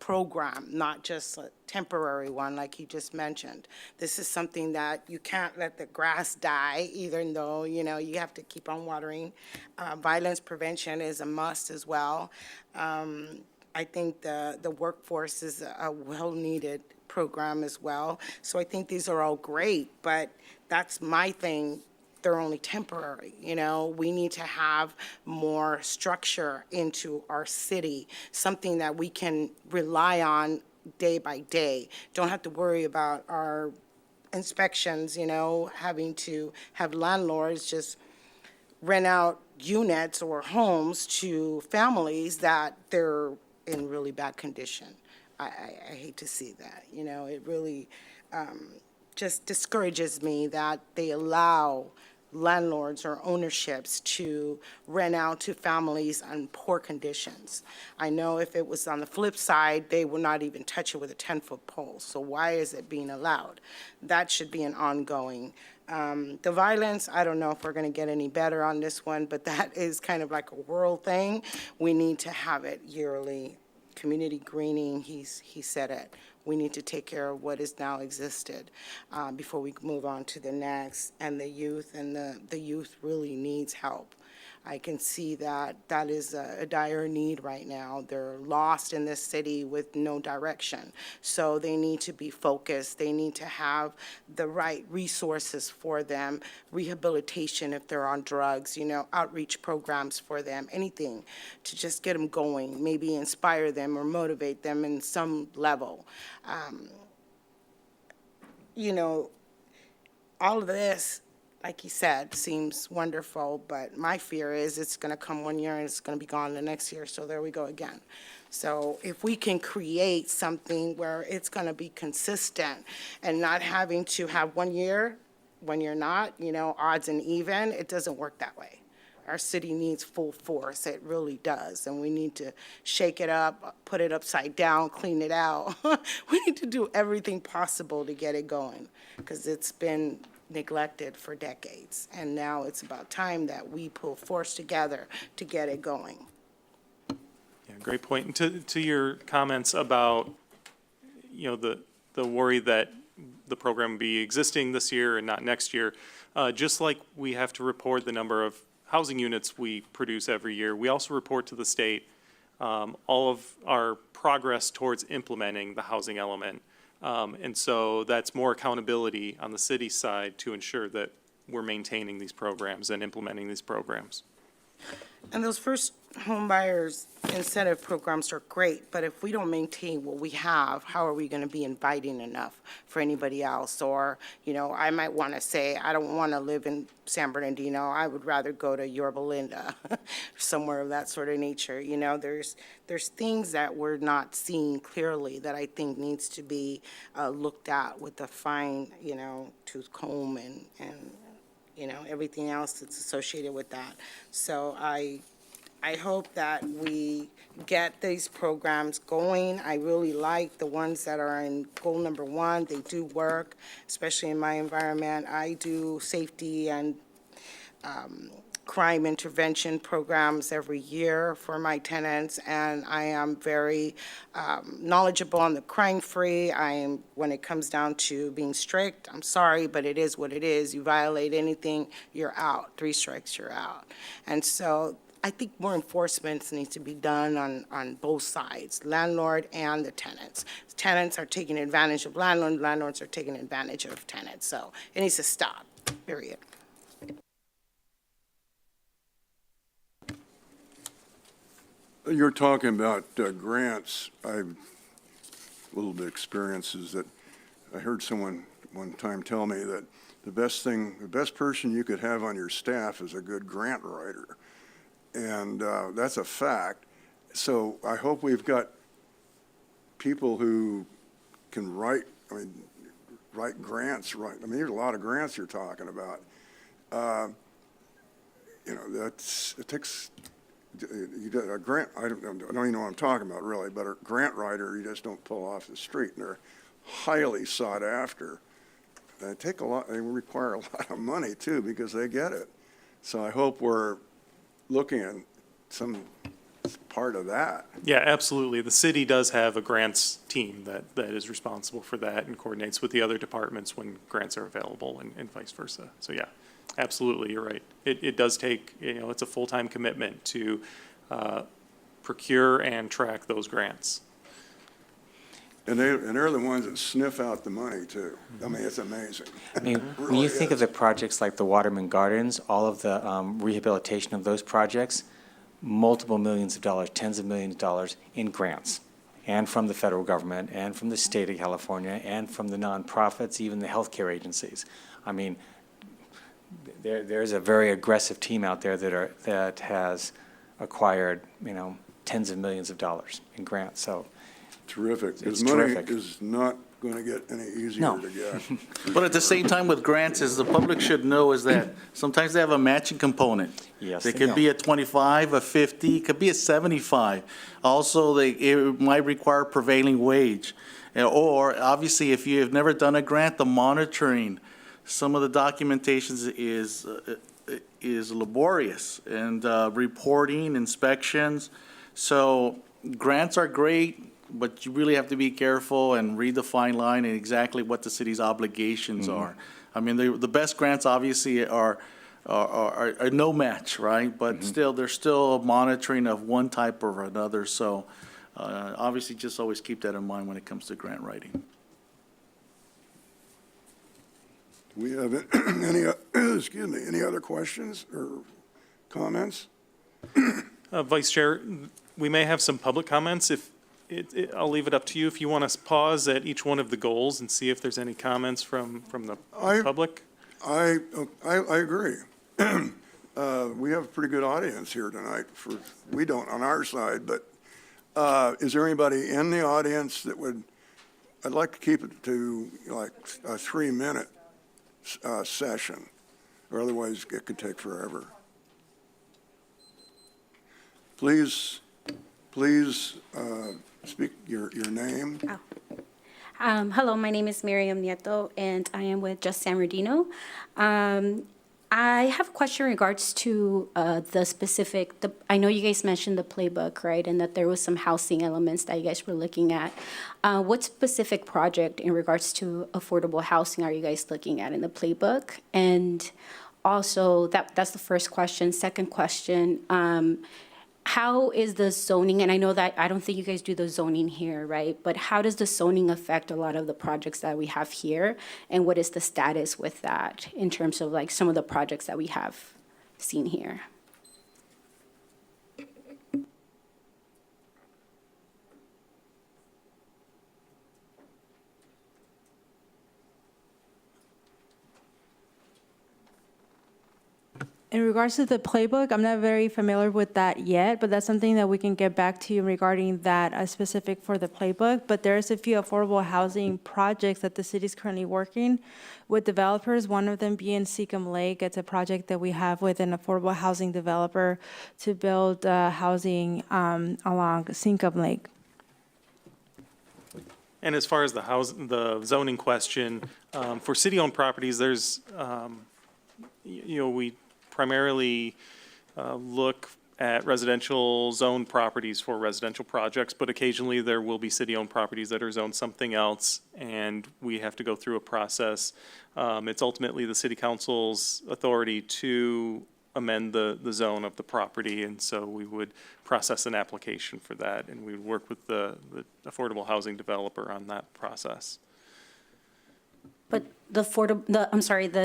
program, not just a temporary one like you just mentioned. This is something that you can't let the grass die, even though, you have to keep on watering. Violence prevention is a must as well. I think the workforce is a well-needed program as well. So I think these are all great, but that's my thing. They're only temporary, We need to have more structure into our city, something that we can rely on day by day. Don't have to worry about our inspections, having to have landlords just rent out units or homes to families that they're in really bad condition. I hate to see that, it really just discourages me that they allow landlords or ownerships to rent out to families in poor conditions. I know if it was on the flip side, they would not even touch it with a 10-foot pole. So why is it being allowed? That should be an ongoing. The violence, I don't know if we're going to get any better on this one, but that is kind of like a world thing. We need to have it yearly. Community greening, he said it. We need to take care of what is now existed before we move on to the next. And the youth, the youth really needs help. I can see that that is a dire need right now. They're lost in this city with no direction. So they need to be focused. They need to have the right resources for them, rehabilitation if they're on drugs, you know, outreach programs for them, anything to just get them going, maybe inspire them or motivate them in some level. You know, all of this, like you said, seems wonderful, but my fear is it's going to come one year and it's going to be gone the next year, so there we go again. So if we can create something where it's going to be consistent and not having to have one year when you're not, you know, odds and even, it doesn't work that way. Our city needs full force, it really does, and we need to shake it up, put it upside down, clean it out. We need to do everything possible to get it going, because it's been neglected for decades, and now it's about time that we pull force together to get it going. Yeah, great point. And to your comments about, you know, the worry that the program be existing this year and not next year, just like we have to report the number of housing units we produce every year, we also report to the state all of our progress towards implementing the housing element. And so that's more accountability on the city side to ensure that we're maintaining these programs and implementing these programs. And those first home buyers incentive programs are great, but if we don't maintain what we have, how are we going to be inviting enough for anybody else? Or, you know, I might want to say, I don't want to live in San Bernardino. I would rather go to Yorba Linda, somewhere of that sort of nature. You know, there's things that we're not seeing clearly that I think needs to be looked at with a fine, you know, tooth comb and you know, everything else that's associated with that. So I hope that we get these programs going. I really like the ones that are in goal number 1. They do work, especially in my environment. I do safety and crime intervention programs every year for my tenants, and I am very knowledgeable on the crime-free. When it comes down to being strict, I'm sorry, but it is what it is. You violate anything, you're out. 3 strikes, you're out. And so I think more enforcement needs to be done on both sides, landlord and the tenants. Tenants are taking advantage of landlords, landlords are taking advantage of tenants. So it needs to stop, period. You're talking about grants. I've a little bit of experiences that I heard someone one time tell me that the best person you could have on your staff is a good grant writer. And that's a fact. So I hope we've got people who can write grants, right? I mean, there's a lot of grants you're talking about. You know, it takes, you got a grant, I don't even know what I'm talking about really, but a grant writer you just don't pull off the street, and they're highly sought after. They take a lot, they require a lot of money too because they get it. So I hope we're looking at some part of that. Yeah, absolutely. The city does have a grants team that is responsible for that and coordinates with the other departments when grants are available and vice versa. So yeah, absolutely, you're right. It does take, you know, it's a full-time commitment to procure and track those grants. And they're the ones that sniff out the money too. I mean, it's amazing. I mean, when you think of the projects like the Waterman Gardens, all of the rehabilitation of those projects, multiple millions of dollars, tens of millions of dollars in grants, and from the federal government, and from the state of California, and from the nonprofits, even the healthcare agencies. I mean, there's a very aggressive team out there that has acquired, you know, tens of millions of dollars in grants. So. Terrific. It's Because money terrific. is not going to get any easier No. to get. But at the same time with grants, is the public should know is that sometimes they have a matching component. Yes, It they could do. be a 25, a 50, it could be a 75. Also, it might require prevailing wage. Or obviously, if you have never done a grant, the monitoring, some of the documentation is laborious, and reporting, inspections. So grants are great, but you really have to be careful and read the fine line and exactly what the city's obligations are. I mean, the best grants obviously are are no match, right? But still, there's still a monitoring of one type or another, so obviously just always keep that in mind when it comes to grant writing. Do we have any other questions or comments? Vice Chair, we may have some public comments. I'll leave it up to you if you want to pause at each one of the goals and see if there's any comments from the public. I agree. We have a pretty good audience here tonight. We don't on our side, but is there anybody in the audience that would, I'd like to keep it to like a 3-minute session, or otherwise it could take forever. Please speak your name. Hello, my name is Miriam Nieto, and I am with Just San Bernardino. I have a question in regards to I know you guys mentioned the playbook, right, and that there was some housing elements that you guys were looking at. What specific project in regards to affordable housing are you guys looking at in the playbook? And also, that's the first question. Second question, how is the zoning, and I know that I don't think you guys do the zoning here, right? But how does the zoning affect a lot of the projects that we have here? And what is the status with that in terms of like some of the projects that we have seen here? In regards to the playbook, I'm not very familiar with that yet, but that's something that we can get back to you regarding that specific for the playbook. But there's a few affordable housing projects that the city is currently working with developers, one of them being Seacom Lake. It's a project that we have with an affordable housing developer to build housing along Seacom Lake. And as far as the zoning question, for city-owned properties, there's, we primarily look at residential zone properties for residential projects, but occasionally there will be city-owned properties that are zoned something else, and we have to go through a process. It's ultimately the city council's authority to amend the zone of the property, and so we would process an application for that, and we would work with the affordable housing developer on that process. But the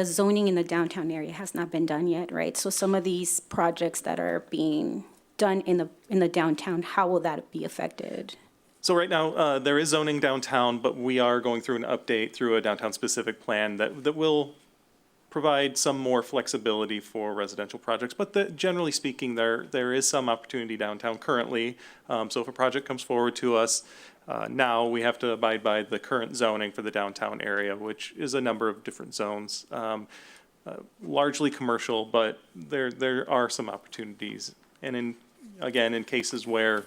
zoning in the downtown area has not been done yet, right? So some of these projects that are being done in the downtown, how will that be affected? So right now, there is zoning downtown, but we are going through an update through a downtown-specific plan that will provide some more flexibility for residential projects. But generally speaking, there is some opportunity downtown currently. So if a project comes forward to us, now we have to abide by the current zoning for the downtown area, which is a number of different zones, largely commercial, but there are some opportunities. And in cases where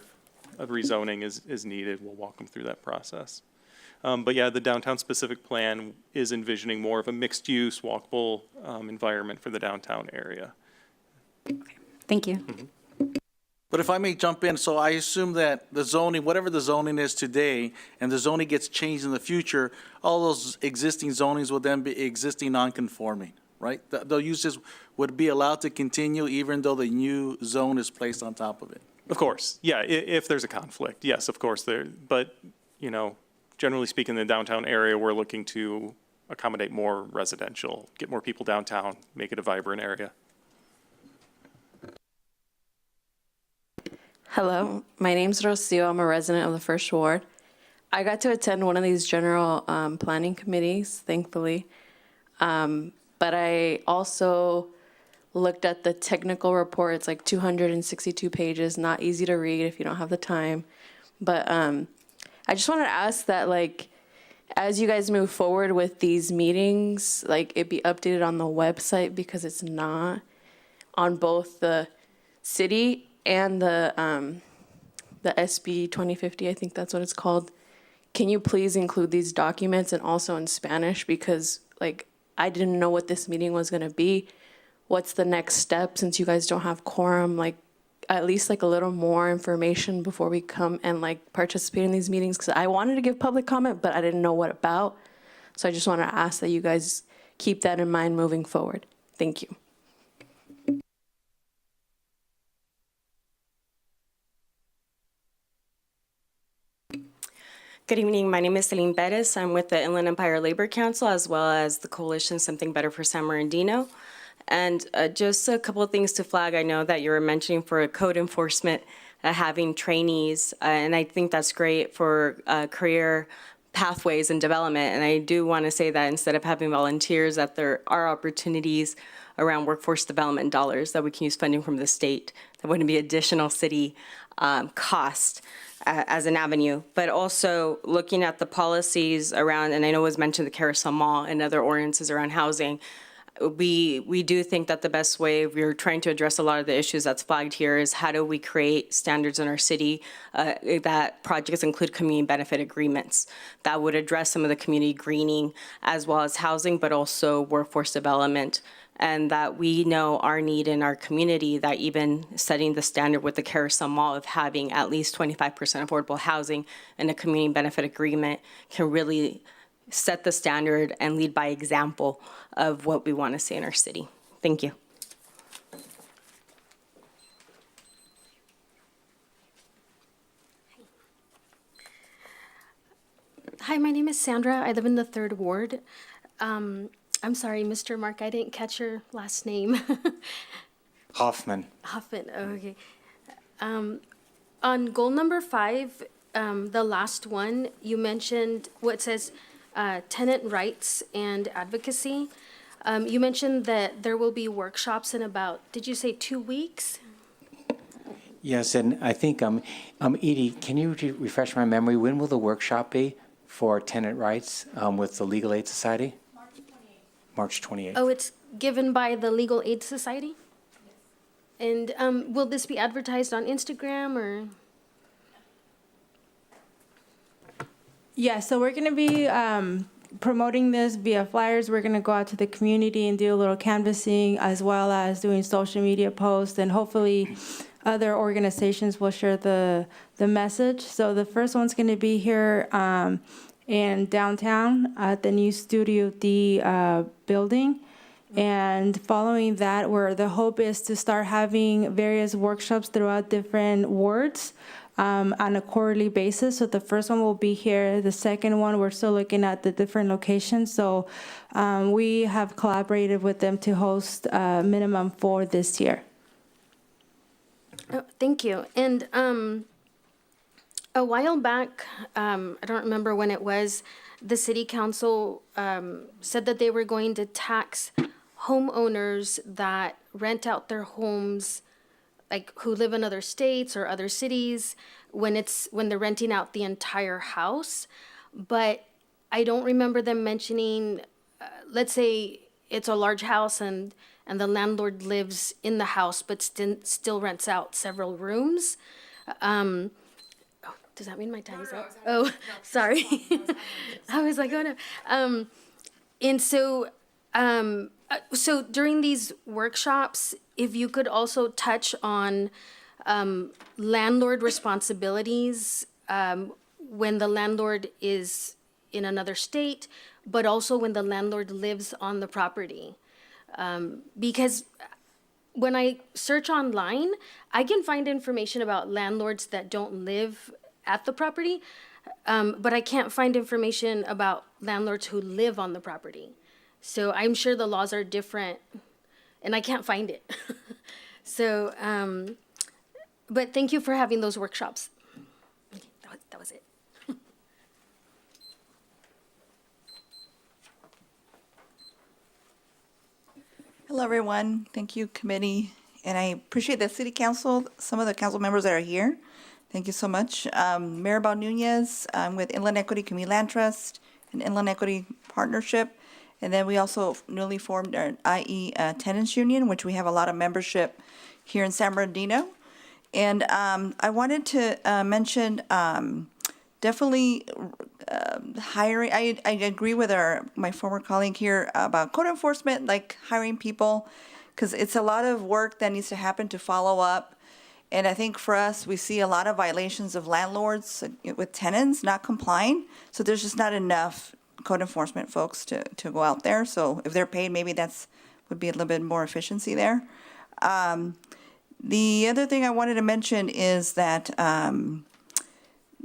a rezoning is needed, we'll walk them through that process. But yeah, the downtown-specific plan is envisioning more of a mixed-use, walkable environment for the downtown area. Okay. Thank you. Mm-hmm. But if I may jump in, so I assume that the zoning, whatever the zoning is today, and the zoning gets changed in the future, all those existing zonings will then be existing non-conforming, right? The uses would be allowed to continue even though the new zone is placed on top of it. Of course, yeah, if there's a conflict, yes, of course, but, generally speaking, in the downtown area, we're looking to accommodate more residential, get more people downtown, make it a vibrant area. Hello, my name's Rocio. I'm a resident of the First Ward. I got to attend one of these general planning committees, thankfully. But I also looked at the technical report. It's like 262 pages, not easy to read if you don't have the time. But I just wanted to ask that, like, as you guys move forward with these meetings, like, it be updated on the website because it's not on both the city and the SB 2050, I think that's what it's called. Can you please include these documents and also in Spanish? Because, like, I didn't know what this meeting was going to be. What's the next step since you guys don't have quorum? Like, at least, like, a little more information before we come and, like, participate in these meetings. Because I wanted to give public comment, but I didn't know what about. So I just want to ask that you guys keep that in mind moving forward. Thank you. Good evening. My name is Celine Perez. I'm with the Inland Empire Labor Council as well as the coalition Something Better for San Bernardino. And just a couple of things to flag. I know that you were mentioning for code enforcement having trainees, and I think that's great for career pathways and development. And I do want to say that instead of having volunteers, that there are opportunities around workforce development dollars that we can use funding from the state. That wouldn't be additional city cost as an avenue, but also looking at the policies around, and I know it was mentioned the Carousel Mall and other ordinances around housing. We do think that the best way, we're trying to address a lot of the issues that's flagged here, is how do we create standards in our city that projects include community benefit agreements that would address some of the community greening as well as housing, but also workforce development. And that we know our need in our community, that even setting the standard with the Carousel Mall of having at least 25% affordable housing and a community benefit agreement can really set the standard and lead by example of what we want to see in our city. Thank you. Hi, my name is Sandra. I live in the 3rd Ward. I'm sorry, Mr. Mark, I didn't catch your last name. Hoffman. Hoffman, okay. On goal number 5, the last one, you mentioned what says tenant rights and advocacy. You mentioned that there will be workshops in about, did you say 2 weeks? Yes, and I think, Edie, can you refresh my memory? When will the workshop be for tenant rights with the Legal Aid Society? March 28th. Oh, it's given by the Legal Aid Society? Yes. And will this be advertised on Instagram or? Yeah, so we're going to be promoting this via flyers. We're going to go out to the community and do a little canvassing as well as doing social media posts, and hopefully other organizations will share the message. So the first one's going to be here in downtown at the new Studio D building. And following that, where the hope is to start having various workshops throughout different wards on a quarterly basis. So the first one will be here. The second one, we're still looking at the different locations. So we have collaborated with them to host minimum 4 this year. Oh, thank you. And a while back, I don't remember when it was, the city council said that they were going to tax homeowners that rent out their homes, like who live in other states or other cities, when they're renting out the entire house. But I don't remember them mentioning, let's say it's a large house and the landlord lives in the house but still rents out several rooms. Does that mean my time is up? Oh, sorry. I was like, oh no. And so, so during these workshops, if you could also touch on landlord responsibilities when the landlord is in another state, but also when the landlord lives on the property. Because when I search online, I can find information about landlords that don't live at the property, but I can't find information about landlords who live on the property. So I'm sure the laws are different, and I can't find it. So, but thank you for having those workshops. Okay, that was it. Hello, everyone. Thank you, committee. And I appreciate the city council, some of the council members that are here. Thank you so much. Maribel Nunez, I'm with Inland Equity Community Land Trust and Inland Equity Partnership. And then we also newly formed our IE Tenants Union, which we have a lot of membership here in San Bernardino. And I wanted to mention definitely hiring. I agree with my former colleague here about code enforcement, like hiring people, because it's a lot of work that needs to happen to follow up. And I think for us, we see a lot of violations of landlords with tenants not complying. So there's just not enough code enforcement folks to go out there. So if they're paid, maybe would be a little bit more efficiency there. The other thing I wanted to mention is that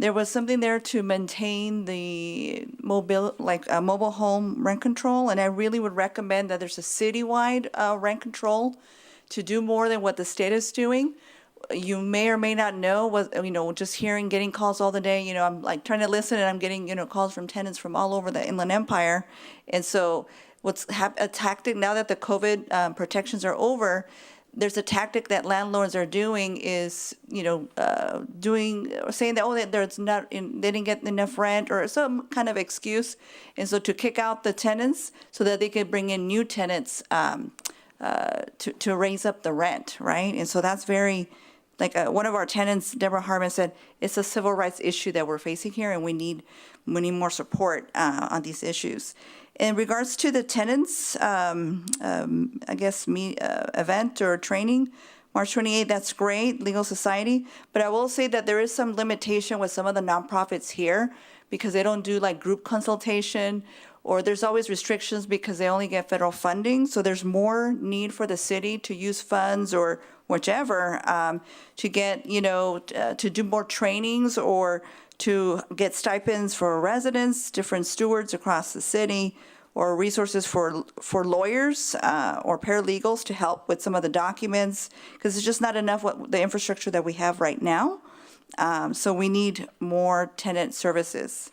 there was something there to maintain the mobile home rent control, and I really would recommend that there's a citywide rent control to do more than what the state is doing. You may or may not know, just getting calls all the day, I'm like trying to listen and I'm getting, calls from tenants from all over the Inland Empire. And so a tactic now that the COVID protections are over, there's a tactic that landlords are doing is, saying that, they didn't get enough rent or some kind of excuse. And so to kick out the tenants so that they could bring in new tenants to raise up the rent, right? And so that's very, one of our tenants, Deborah Harmon, said, it's a civil rights issue that we're facing here and we need more support on these issues. In regards to the tenants, event or training, March 28th, that's great, Legal Society. But I will say that there is some limitation with some of the nonprofits here because they don't do group consultation, or there's always restrictions because they only get federal funding. So there's more need for the city to use funds or whichever to get, to do more trainings or to get stipends for residents, different stewards across the city, or resources for lawyers or paralegals to help with some of the documents, because it's just not enough the infrastructure that we have right now. So we need more tenant services.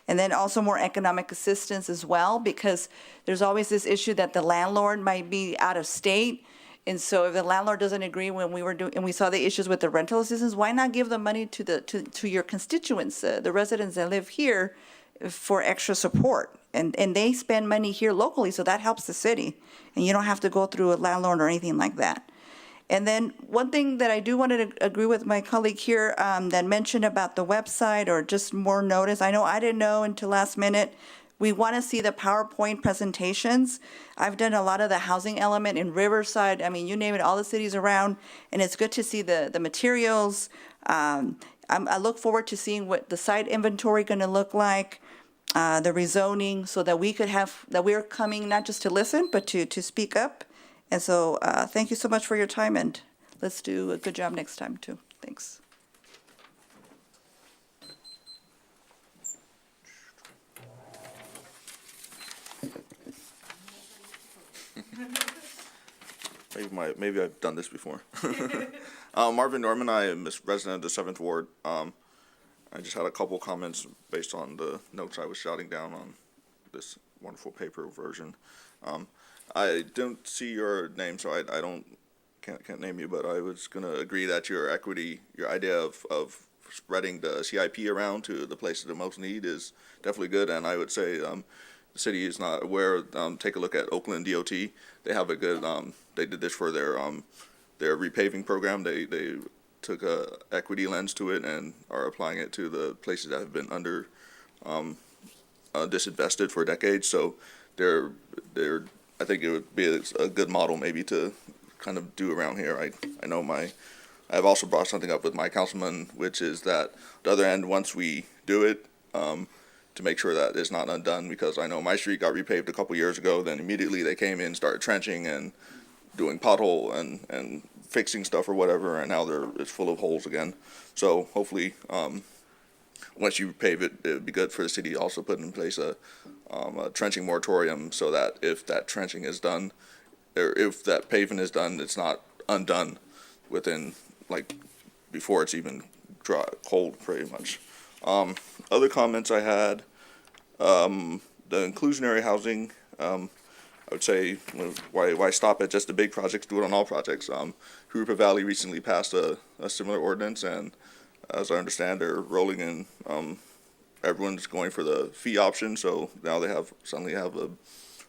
And then also more economic assistance as well, because there's always this issue that the landlord might be out of state. And so if the landlord doesn't agree when we were doing, and we saw the issues with the rental assistance, why not give the money to your constituents, the residents that live here, for extra support? And they spend money here locally, so that helps the city. And you don't have to go through a landlord or anything like that. And then one thing that I do want to agree with my colleague here that mentioned about the website or just more notice. I know I didn't know until last minute. We want to see the PowerPoint presentations. I've done a lot of the housing element in Riverside. I mean, you name it, all the cities around. And it's good to see the materials. I look forward to seeing what the site inventory going to look like, the rezoning, so that we're coming not just to listen, but to speak up. And so thank you so much for your time, and let's do a good job next time too. Thanks. Maybe I've done this before. Marvin Norman, I am a resident of the 7th Ward. I just had a couple comments based on the notes I was jotting down on this wonderful paper version. I don't see your name, so I can't name you, but I was gonna agree that your idea of spreading the CIP around to the places of most need is definitely good, and I would say the city is not aware. Take a look at Oakland DOT. They have a good. They did this for their repaving program. They took a equity lens to it and are applying it to the places that have been under disinvested for decades. So they're I think it would be a good model maybe to kind of do around here. I know I've also brought something up with my councilman, which is that the other end, once we do it, to make sure that it's not undone, because I know my street got repaved a couple years ago, then immediately they came in, started trenching and doing pothole and fixing stuff or whatever, and now it's full of holes again. So hopefully, once you pave it, it would be good for the city to also put in place a trenching moratorium, so that if that trenching is done, or if that paving is done, it's not undone within, before it's even dry, cold, pretty much. Other comments I had, the inclusionary housing, I would say, why stop at just the big projects, do it on all projects. Jurupa Valley recently passed a similar ordinance, and as I understand, they're rolling in, everyone's going for the fee option, so now they suddenly have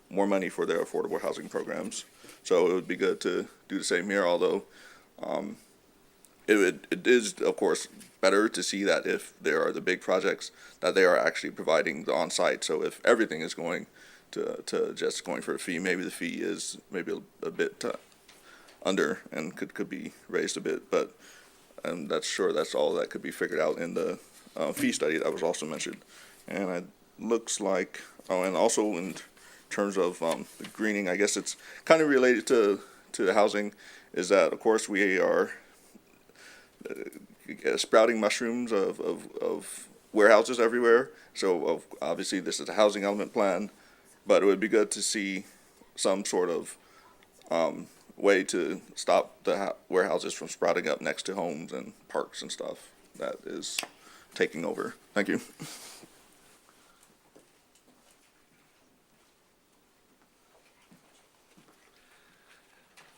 more money for their affordable housing programs. So it would be good to do the same here, although it is, of course, better to see that if there are the big projects, that they are actually providing the on-site. So if everything is going to just going for a fee, maybe the fee is maybe a bit under and could be raised a bit, but that's all that could be figured out in the fee study that was also mentioned. And it looks like, and also in terms of the greening, I guess it's kind of related to the housing, is that of course we are sprouting mushrooms of warehouses everywhere. So obviously this is a housing element plan, but it would be good to see some sort of way to stop the warehouses from sprouting up next to homes and parks and stuff that is taking over. Thank you.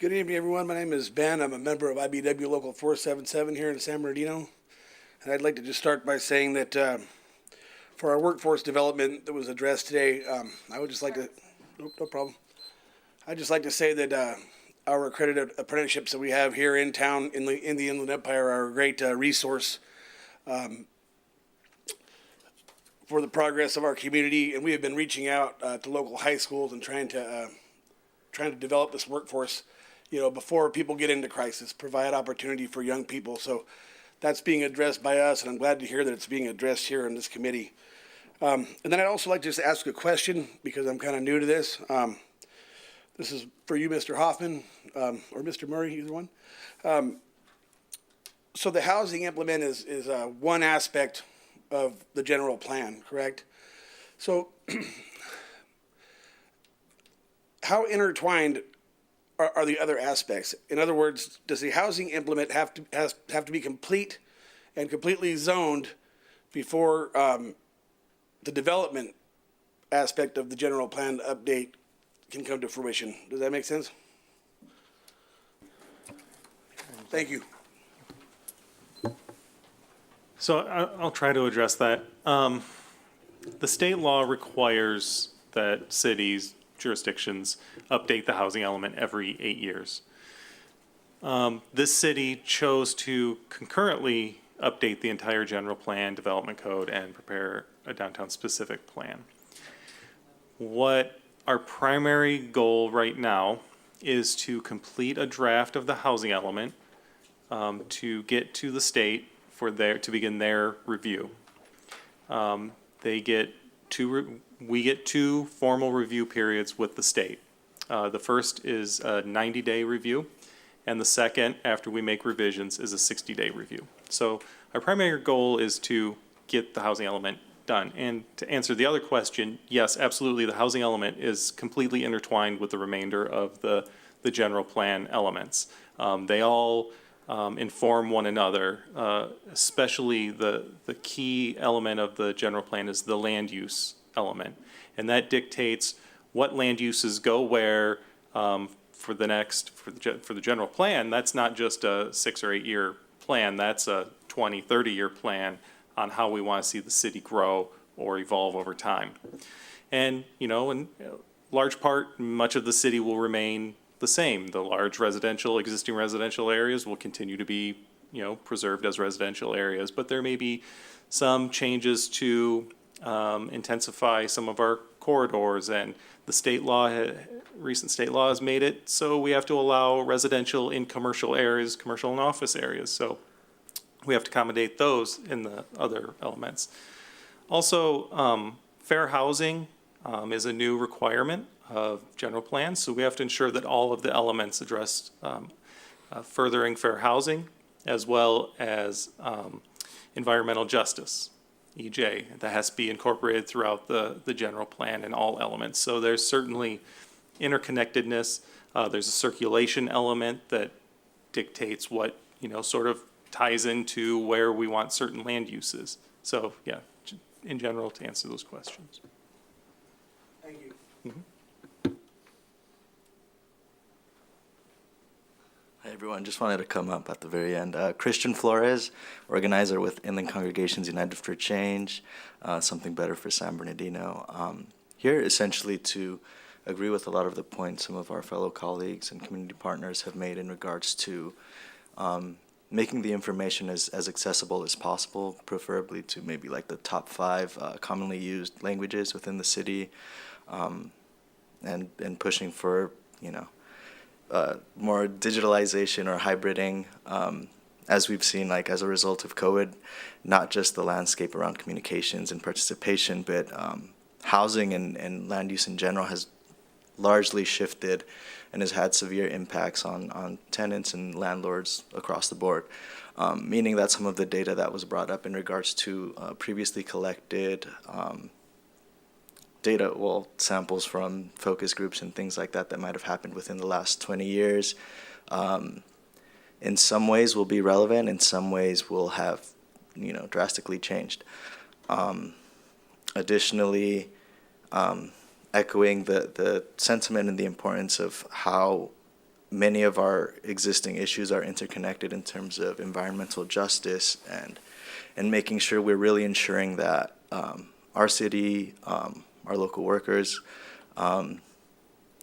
Good evening, everyone. My name is Ben. I'm a member of IBW Local 477 here in San Bernardino. And I'd like to just start by saying that for our workforce development that was addressed today, I would just like to, no problem. I'd just like to say that our accredited apprenticeships that we have here in town in the Inland Empire are a great resource for the progress of our community. And we have been reaching out to local high schools and trying to develop this workforce, before people get into crisis, provide opportunity for young people. So that's being addressed by us, and I'm glad to hear that it's being addressed here in this committee. And then I'd also like to just ask a question, because I'm kind of new to this. This is for you, Mr. Hoffman, or Mr. Murray, either one. So the housing implement is one aspect of the general plan, correct? So how intertwined are the other aspects? In other words, does the housing implement have to be complete and completely zoned before the development aspect of the general plan update can come to fruition? Does that make sense? Thank you. So I'll try to address that. The state law requires that cities, jurisdictions, update the housing element every 8 years. This city chose to concurrently update the entire general plan, development code, and prepare a downtown specific plan. What our primary goal right now is to complete a draft of the housing element to get to the state to begin their review. We get two formal review periods with the state. The first is a 90-day review, and the second, after we make revisions, is a 60-day review. So our primary goal is to get the housing element done. And to answer the other question, yes, absolutely, the housing element is completely intertwined with the remainder of the general plan elements. They all inform one another, especially the key element of the general plan is the land use element. And that dictates what land uses go where for the general plan. That's not just a 6 or 8 year plan, that's a 20, 30-year plan on how we want to see the city grow or evolve over time. And, in large part, much of the city will remain the same. The large existing residential areas will continue to be, preserved as residential areas, but there may be some changes to intensify some of our corridors, and the recent state law has made it so we have to allow residential in commercial areas, commercial and office areas. So we have to accommodate those in the other elements. Also, fair housing is a new requirement of general plans, so we have to ensure that all of the elements address furthering fair housing as well as environmental justice, EJ, that has to be incorporated throughout the general plan in all elements. So there's certainly interconnectedness. There's a circulation element that dictates what, sort of ties into where we want certain land uses. So, yeah, in general, to answer those questions. Thank you. Hi, everyone. Just wanted to come up at the very end. Christian Flores, organizer with Inland Congregations United for Change, Something Better for San Bernardino. Here essentially to agree with a lot of the points some of our fellow colleagues and community partners have made in regards to making the information as accessible as possible, preferably to maybe like the top 5 commonly used languages within the city, and pushing for, more digitalization or hybriding, as we've seen, like as a result of COVID, not just the landscape around communications and participation, but housing and land use in general has largely shifted and has had severe impacts on tenants and landlords across the board. Meaning that some of the data that was brought up in regards to previously collected data, well, samples from focus groups and things like that that might have happened within the last 20 years, in some ways will be relevant, in some ways will have, drastically changed. Additionally, echoing the sentiment and the importance of how many of our existing issues are interconnected in terms of environmental justice and making sure we're really ensuring that our city, our local workers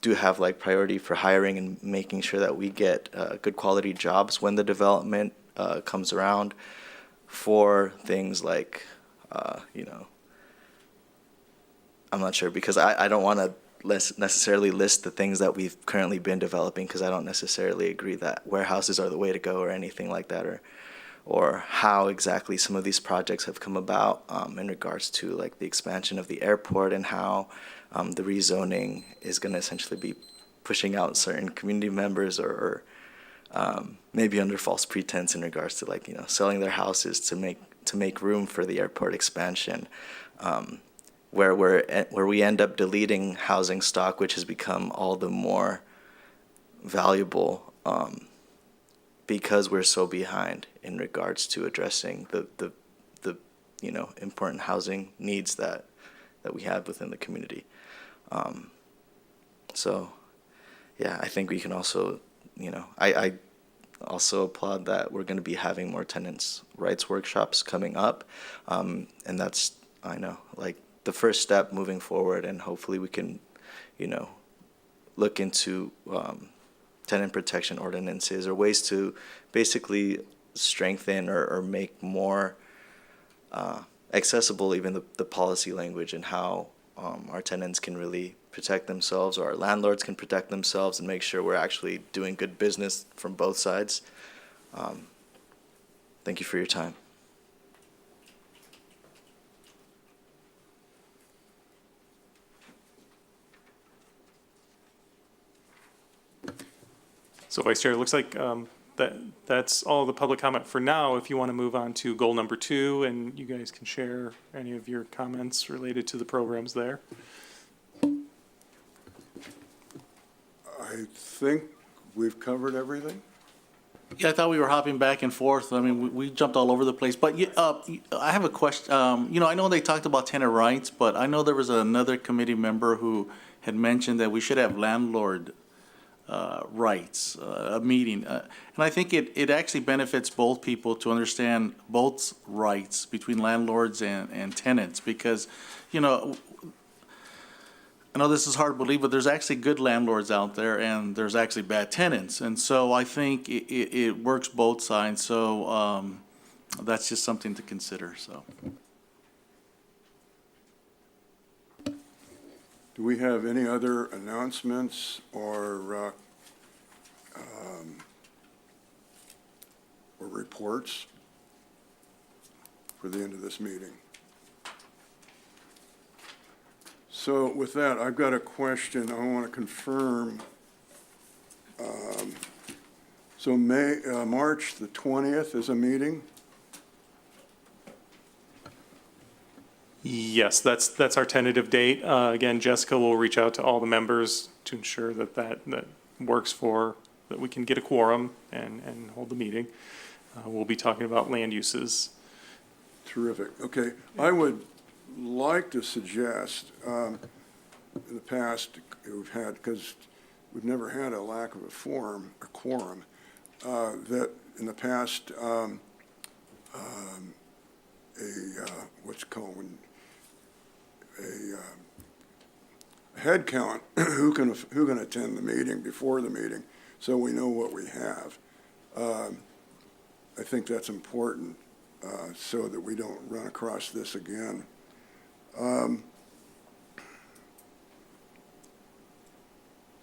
do have like priority for hiring and making sure that we get good quality jobs when the development comes around for things like, I'm not sure because I don't want to necessarily list the things that we've currently been developing because I don't necessarily agree that warehouses are the way to go or anything like that, or how exactly some of these projects have come about in regards to like the expansion of the airport and how the rezoning is going to essentially be pushing out certain community members or maybe under false pretense in regards to like selling their houses to make room for the airport expansion. Where we end up deleting housing stock, which has become all the more valuable because we're so behind in regards to addressing the important housing needs that we have within the community. So, yeah, I think we can also, I also applaud that we're going to be having more tenants' rights workshops coming up, and that's, I know, like, the first step moving forward, and hopefully we can, look into tenant protection ordinances or ways to basically strengthen or make more accessible even the policy language and how our tenants can really protect themselves or our landlords can protect themselves and make sure we're actually doing good business from both sides. Thank you for your time. So Vice Chair, it looks like that's all the public comment for now. If you want to move on to goal number 2, and you guys can share any of your comments related to the programs there. I think we've covered everything. Yeah, I thought we were hopping back and forth. I mean, we jumped all over the place. But I have a question. I know they talked about tenant rights, but I know there was another committee member who had mentioned that we should have landlord rights, a meeting. And I think it actually benefits both people to understand both rights between landlords and tenants because, I know this is hard to believe, but there's actually good landlords out there and there's actually bad tenants. And so I think it works both sides. So that's just something to consider, so. Do we have any other announcements or reports for the end of this meeting? So with that, I've got a question. I want to confirm. So March the 20th is a meeting? Yes, that's our tentative date. Again, Jessica will reach out to all the members to ensure that works that we can get a quorum and hold the meeting. We'll be talking about land uses. Terrific. Okay. I would like to suggest, in the past, we've had, because we've never had a lack of a quorum, that in the past, what's called a head count, who can attend the meeting before the meeting, so we know what we have. I think that's important, so that we don't run across this again.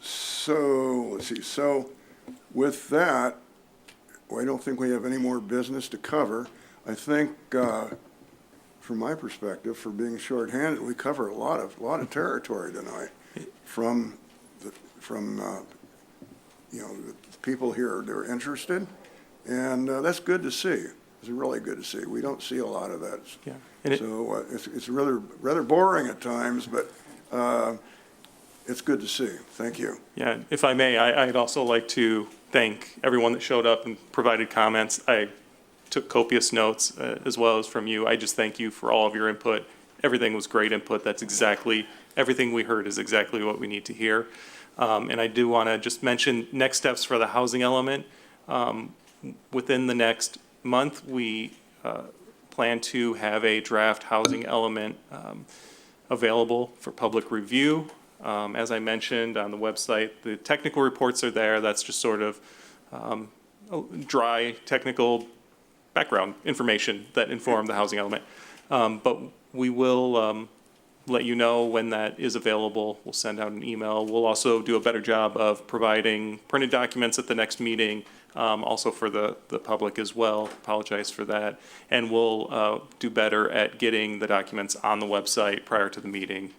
So let's see. So with that, I don't think we have any more business to cover. I think, from my perspective, for being shorthanded, we cover a lot of territory tonight, from from, you know, the people here. They're interested, and that's good to see. It's really good to see. We don't see a lot of that. Yeah. So it's rather boring at times, but it's good to see. Thank you. Yeah, if I may, I'd also like to thank everyone that showed up and provided comments. I took copious notes as well as from you. I just thank you for all of your input. Everything was great input. That's exactly, everything we heard is exactly what we need to hear. And I do want to just mention next steps for the housing element. Within the next month, we plan to have a draft housing element available for public review. As I mentioned on the website, the technical reports are there. That's just sort of dry technical background information that inform the housing element. But we will let you know when that is available. We'll send out an email. We'll also do a better job of providing printed documents at the next meeting, also for the public as well. Apologize for that. And we'll do better at getting the documents on the website prior to the meeting,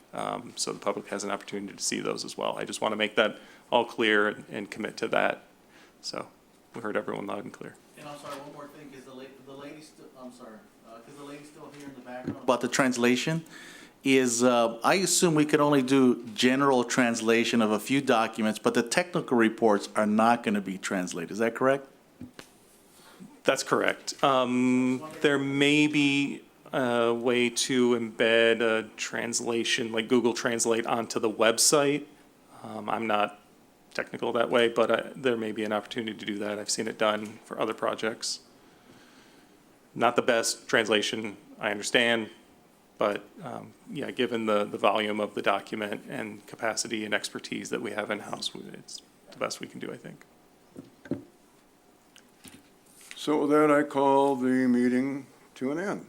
so the public has an opportunity to see those as well. I just want to make that all clear and commit to that. So we heard everyone loud and clear. And I'm sorry, one more thing, is the lady still, I'm sorry, is the lady still here in the background? About the translation, is, I assume we could only do general translation of a few documents, but the technical reports are not going to be translated, is that correct? That's correct. There may be a way to embed a translation, like Google Translate, onto the website. I'm not technical that way, but there may be an opportunity to do that. I've seen it done for other projects. Not the best translation, I understand, but yeah, given the volume of the document and capacity and expertise that we have in-house, it's the best we can do, I think. So with that, I call the meeting to an end.